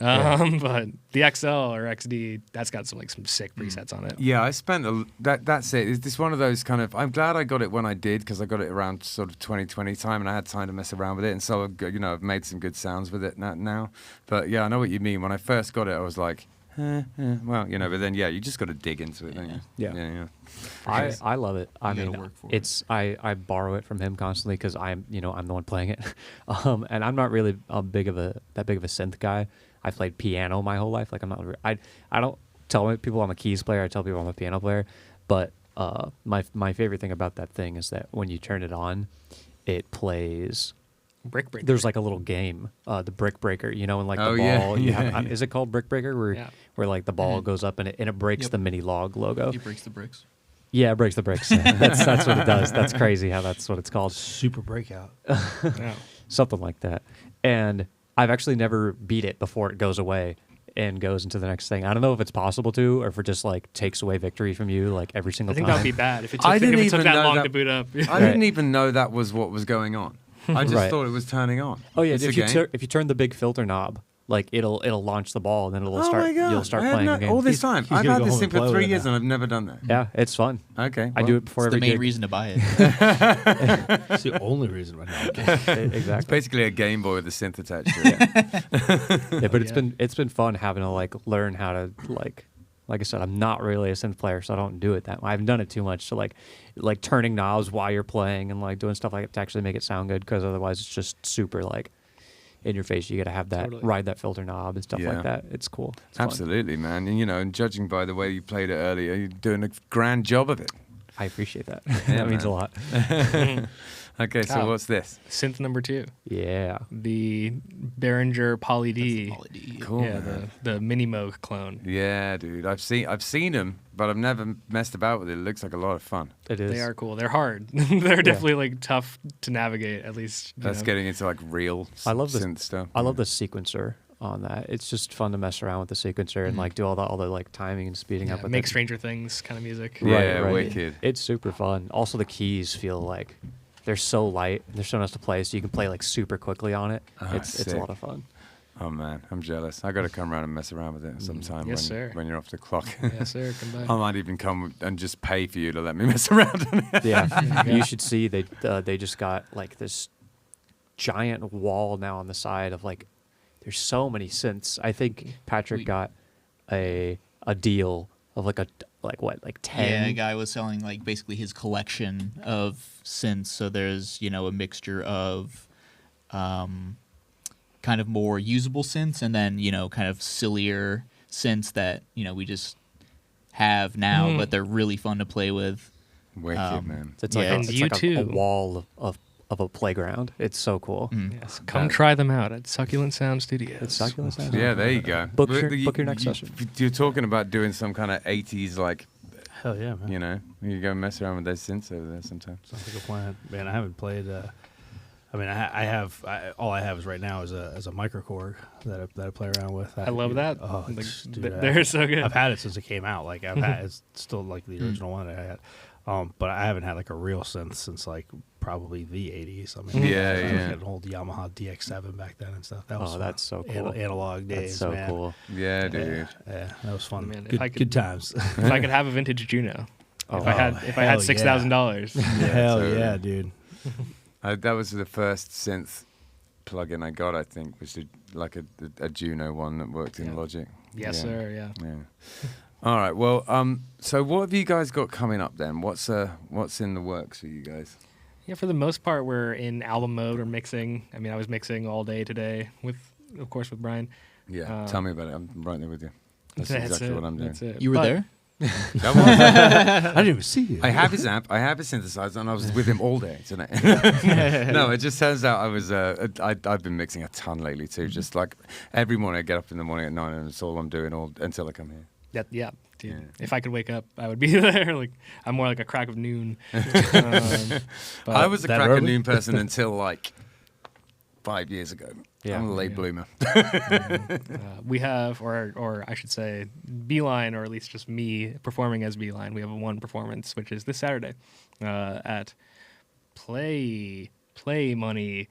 But the XL or XD, that's got some sick presets on it. Yeah, I spent that's it. It's just one of those kind of. I'm glad I got it when I did because I got it around sort of 2020 time, and I had time to mess around with it, and so I've made some good sounds with it now. But yeah, I know what you mean. When I first got it, I was like, well, but then you just got to dig into it, don't you? Yeah. I love it. I You mean, gotta work for it's I borrow it from him constantly because I'm I'm the one playing it, and I'm not really that big of a synth guy. I played piano my whole life. Like I'm not. I don't tell people I'm a keys player. I tell people I'm a piano player. But my favorite thing about that thing is that when you turn it on, it plays. Brick Breaker. There's like a little game, the Brick Breaker, and like the ball. Yeah. Is it called Brick Breaker? Where like the ball goes up and it breaks the mini log logo. It breaks the bricks. Yeah, it breaks the bricks. That's what it does. That's crazy how that's what it's called. Super Breakout. Yeah. Something like that. And I've actually never beat it before it goes away and goes into the next thing. I don't know if it's possible to, or if it just like takes away victory from you like every single I think time. that would be bad if it I took, didn't if it took even that know long that- to boot up. I didn't even know that was what was going on. I just Right. thought it was turning on. Oh yeah, It's a if you turn the big filter knob, like it'll launch the ball and then it'll start. my God. You'll start I had playing the game. all this time. he's I've gonna had go this home thing and play for with 3 it years now. and I've never done that. Yeah, it's fun. Okay. I do it before It's the every main gig. reason to buy it. It's the only reason right now. It's Exactly. basically a Game Boy with a synth attached to it. Yeah, but Yeah. it's been fun having to like learn how to like I said, I'm not really a synth player, so I don't do it that. I haven't done it too much. So like turning knobs while you're playing and like doing stuff like that to actually make it sound good, because otherwise it's just super like in your face. You got to have that Totally. ride that filter knob and stuff Yeah. like that. It's cool. It's fun. Absolutely, man. And and judging by the way you played it earlier, you're doing a grand job of it. I appreciate that. Yeah, That means a man. lot. Okay, so Oh. what's this? Synth number 2, Yeah. the Behringer Poly D. Cool. Yeah, man. the Mini Moog clone. Yeah, dude. I've seen them, but I've never messed about with it. It looks like a lot of fun. It is. They are cool. They're hard. They're definitely like tough to navigate. At least That's getting into like real I love the synth stuff. I love the sequencer on that. It's just fun to mess around with the sequencer and like do all the like timing and speeding up with make it. Stranger Things kind of music. Yeah, Right. wicked. It's super fun. Also, the keys feel like they're so light. They're so nice to play, so you can play like super quickly on it. Ah, It's a sick. lot of fun. Oh man, I'm jealous. I got to come around and mess around with it sometime Yes, sir. when you're off the clock. Yes, sir. Come by. I might even come and just pay for you to let me mess around on it. Yeah, you should see they just got like this giant wall now on the side of like. There's so many synths. I think Patrick got a deal of like 10. Yeah, a guy was selling like basically his collection of synths. So there's a mixture of kind of more usable synths and then kind of sillier synths that we just have now, but they're really fun to play with. Wicked, man. It's Yeah. like, And it's you like a too. wall of a playground. It's so cool. Yes, come try them out at Succulent Sound Studios. It's succulent. Yeah, there you go. Book But your- book your next session. You're talking about doing some kind of 80s, like, Hell yeah, man. you go mess around with those synths over there sometimes. Sounds like a plan. Man, I haven't played. All I have is right now is a microKORG that I play around with. I love that. Oh, Like, dude, they're so good. I've had it since it came out. Like it's still like the original one that I had. But I haven't had like a real synth since like probably the 80s. I mean, Yeah, I yeah. had an old Yamaha DX7 back then and stuff. That was fun. That's so cool. Analog days, That's so man. cool. Yeah, dude. Yeah, that was fun. Man, if good, I could- good times. If I could have a vintage Juno, if I hell had yeah. $6,000. Hell totally. yeah, dude. That was the first synth plugin I got, I think, was a Juno one that worked in Yeah. Logic. Yes, Yeah. sir. Yeah. Yeah. All right. Well, so what have you guys got coming up then? What's in the works for you guys? Yeah, for the most part, we're in album mode or mixing. I mean, I was mixing all day today of course, with Brian. Yeah. Tell me about it. I'm right there with you. That's exactly it. what I'm doing. That's it. You were But- there? That was- I didn't even see you. I have his amp. I have his synthesizer, and I was with him all day tonight. No, it just turns out I was. I've been mixing a ton lately too. Just like every morning, I get up in the morning at 9, and it's all I'm doing until I come here. Yeah, dude. Yeah. If I could wake up, I would be there. Like I'm more like a crack of noon. But I was a that crack of early? noon person until like 5 years ago. Yeah. I'm a late bloomer. We have, or I should say, Beeline, or at least just me performing as Beeline. We have one performance, which is this Saturday at Play Money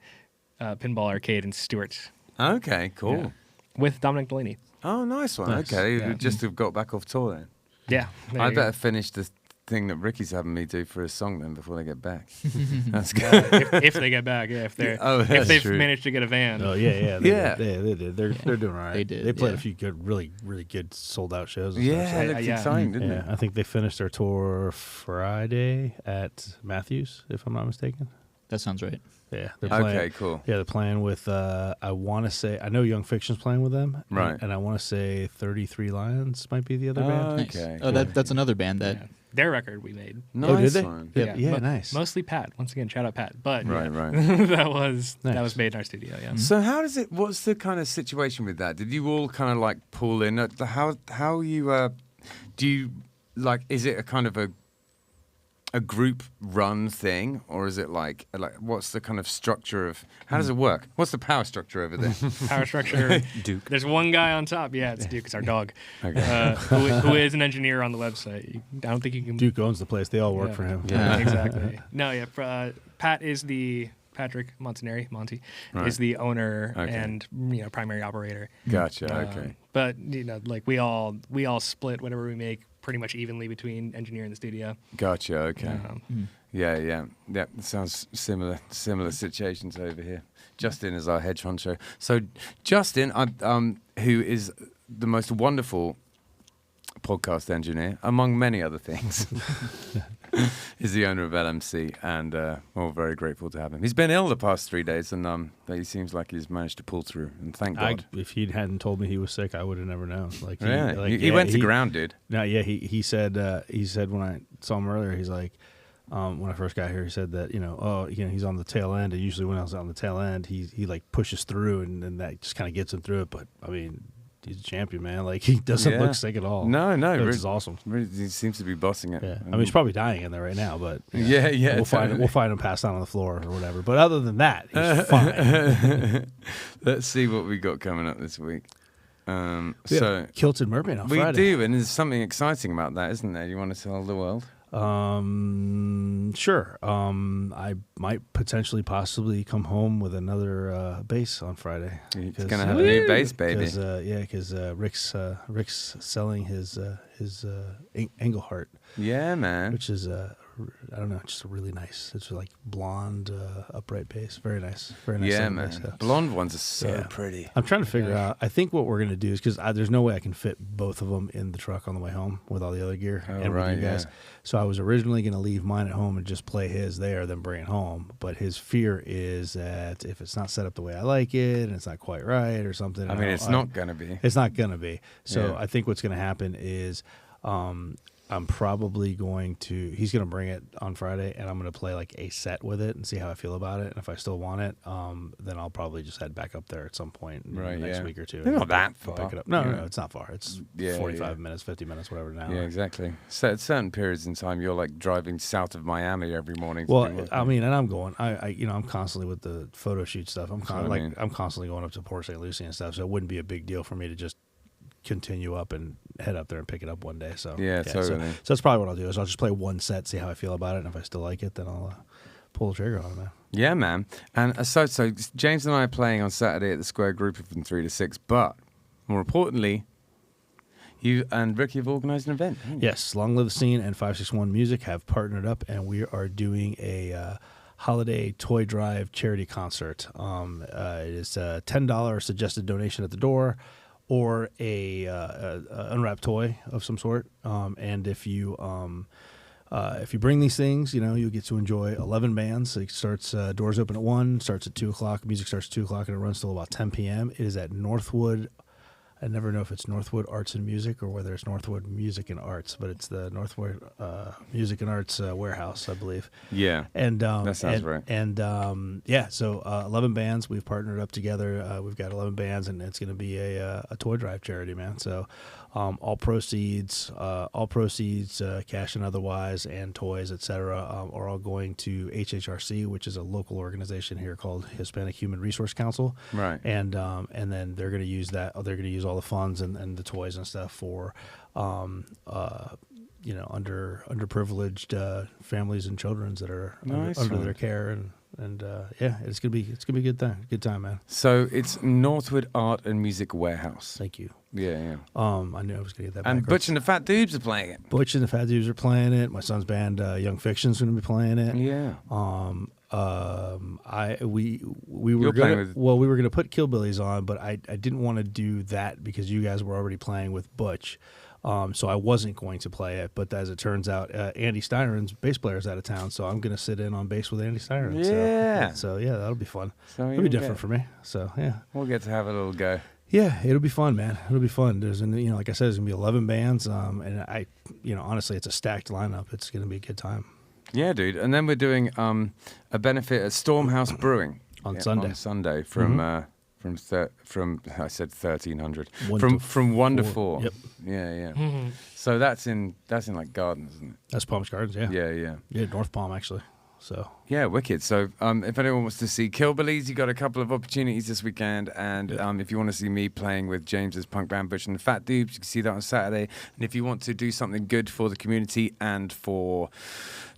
Pinball Arcade in Stewart. Okay, cool. Yeah. With Dominic Delaney. Oh, nice one. Nice. Okay, Yeah. just have got back off tour then. Yeah. there I you go. better finish the thing that Ricky's having me do for a song then before they get back. That's good. if they get back, yeah. If they're Oh, if that's they've true. managed to get a van. Oh yeah. They did. They're doing all right. They did, They played yeah. a few good, really good sold out shows. And Yeah, stuff, it looked yeah. exciting, didn't yeah. I think they finished their tour Friday at Matthews, if I'm not mistaken. That sounds right. Yeah, they're it? playing. Okay, cool. Yeah, they're playing with. I want to say I know Young Fiction's playing with them, Right. And I want to say 33 Lions might be the other band. Nice. Okay. Oh, that's another band that Yeah. Their record we made. Nice Oh, did they? one. Yeah, nice. Mostly Pat. Once again, shout out Pat. But Right, yeah, right. that was Nice. made in our studio. Yeah. So how does it? What's the kind of situation with that? Did you all kind of like pull in? How you do you like? Is it a kind of a group run thing, or is it like what's the kind of structure of? How does it work? What's the power structure over there? Power structure. Duke. There's one guy on top. Yeah, it's Duke. It's our dog. Okay. Who is an engineer on the website. I don't think you can. Duke owns the place. They all work Yeah. for him. Yeah. Exactly. No, yeah. Pat is Patrick Montaneri, Monty, Right. is the owner Okay. and primary operator. Gotcha. Okay. But like we all split whatever we make pretty much evenly between engineer and the studio. Gotcha. Okay. Mm. Yeah. It sounds similar situations over here. Justin is our hedge honcho. So Justin, who is the most wonderful podcast engineer, among many other things, is the owner of LMC, and we're very grateful to have him. He's been ill the past 3 days, and he seems like he's managed to pull through, and thank God. If he hadn't told me he was sick, I would have never known. Like, He went to Grounded. No, yeah, he said when I saw him earlier, he's like, when I first got here, he said that he's on the tail end, and usually when I was on the tail end, he like pushes through, and that just kind of gets him through it. But I mean, he's a champion, man. Like, he doesn't look sick at all. No, Which is awesome. He seems to be bossing it. Yeah, I mean, he's probably dying in there right now, but Yeah, we'll find him passed out on the floor or whatever. But other than that, he's fine. Let's see what we got coming up this week. So Kilted Mermaid on we Friday. do, and there's something exciting about that, isn't there? You want to tell the world? Sure. I might potentially possibly come home with another bass on Friday. He's gonna have a new bass, baby. Because Rick's selling his Engelhardt, Yeah, man. which is I don't know, just a really nice. It's like blonde upright bass, very nice, very nice. Yeah, sounding man. bass, yeah. Blonde ones are so Yeah. pretty. I'm trying to figure out. I think what we're gonna do is because there's no way I can fit both of them in the truck on the way home with all the other gear Oh, and right, with you guys. yeah. So I was originally gonna leave mine at home and just play his there, then bring it home. But his fear is that if it's not set up the way I like it and it's not quite right or something. I mean, it's not gonna be. It's not gonna be. So Yeah. I think what's gonna happen is. I'm probably going to. He's going to bring it on Friday, and I'm going to play like a set with it and see how I feel about it. And if I still want it, then I'll probably just head back up there at some point in Right, the next yeah. week or two. They're and not that pick far. it up. No, Yeah. no, it's not far. It's Yeah, 45 yeah. minutes, 50 minutes, whatever. An hour. Yeah, exactly. So at certain periods in time, you're like driving south of Miami every morning. to do Well, work. I mean, and I'm going. I'm constantly with the photo shoot stuff. what I mean. I'm constantly going up to Port St. Lucie and stuff. So it wouldn't be a big deal for me to just continue up and head up there and pick it up one day. So Yeah, so totally. that's probably what I'll do. Is I'll just play one set, see how I feel about it, and if I still like it, then I'll pull the trigger on it, man. Yeah, man. And so James and I are playing on Saturday at the Square Group from 3 to 6. But more importantly, you and Ricky have organised an event. haven't you? Yes, Long Live the Scene and 561 Music have partnered up, and we are doing a holiday toy drive charity concert. It is a $10 suggested donation at the door, or a unwrapped toy of some sort. And if you bring these things, you'll get to enjoy 11 bands. It starts doors open at 1, starts at 2 o'clock. Music starts at 2 o'clock, and it runs till about 10 p.m. It is at Northwood. I never know if it's Northwood Arts and Music or whether it's Northwood Music and Arts, but it's the Northwood Music and Arts warehouse, I believe. Yeah, and that sounds right. And yeah, so 11 bands. We've partnered up together. We've got 11 bands, and it's going to be a toy drive charity, man. So all proceeds, cash and otherwise, and toys, etc., are all going to HHRC, which is a local organization here called Hispanic Human Resource Council. Right. And then they're going to use that. They're going to use all the funds and the toys and stuff for underprivileged families and children that are under their care, and yeah, it's gonna be a good time, man. So it's Northwood Art and Music Warehouse. Thank you. Yeah. I knew I was gonna get that. And backwards. Butch and the Fat Dudes are playing it. Butch and the Fat Dudes are playing it. My son's band, Young Fiction's gonna be playing it. Yeah. We were gonna put Killbillies on, but I didn't want to do that because you guys were already playing with Butch. So I wasn't going to play it, but as it turns out, Andy Steiren's bass player is out of town, so I'm going to sit in on bass with Andy Steiren. Yeah. So yeah, that'll be fun. So it'll be different for me. So yeah. We'll get to have a little go. Yeah, it'll be fun, man. It'll be fun. There's, like I said, there's going to be 11 bands, and honestly, it's a stacked lineup. It's going to be a good time. Yeah, dude. And then we're doing a benefit at Stormhouse Brewing on Sunday. On Sunday from I said 1300 from 1 to 4. Yep. Yeah. Mm-hmm. So that's in like Gardens, isn't it? That's Palms Gardens. Yeah. Yeah. North Palm actually. So yeah, wicked. So if anyone wants to see Killbillies, you got a couple of opportunities this weekend, and if you want to see me playing with James's punk band Butch and the Fat Dudes, you can see that on Saturday. And if you want to do something good for the community and for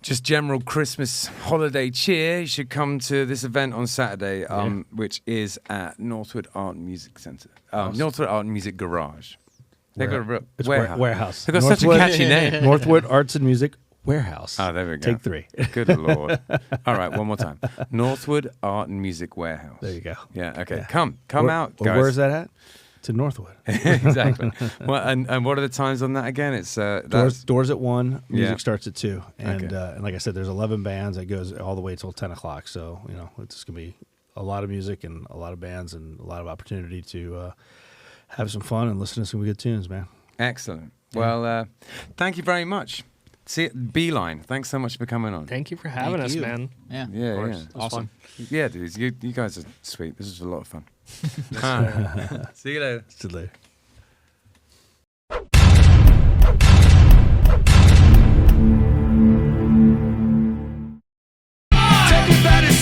just general Christmas holiday cheer, you should come to this event on Saturday, which is at Northwood Art and Music Center, Northwood Art and Music Garage. They got a warehouse. They got such a catchy name. Northwood Arts and Music Warehouse. Oh, there we go. Take 3. Good Lord. All right, one more time. Northwood Art and Music Warehouse. There you go. Yeah, okay. Yeah. Come out, guys. Where's that at? To Northwood. Exactly. Well, and what are the times on that again? It's doors at 1, music starts at 2. And and like I said, there's 11 bands. It goes all the way till 10 o'clock. So, it's going to be a lot of music and a lot of bands and a lot of opportunity to have some fun and listen to some good tunes, man. Excellent. Well, thank you very much. See, Beeline, thanks so much for coming on. Thank you for having us, man. Yeah. Awesome. Yeah, dudes, you guys are sweet. This was a lot of fun. See you later. See you later. Take me back to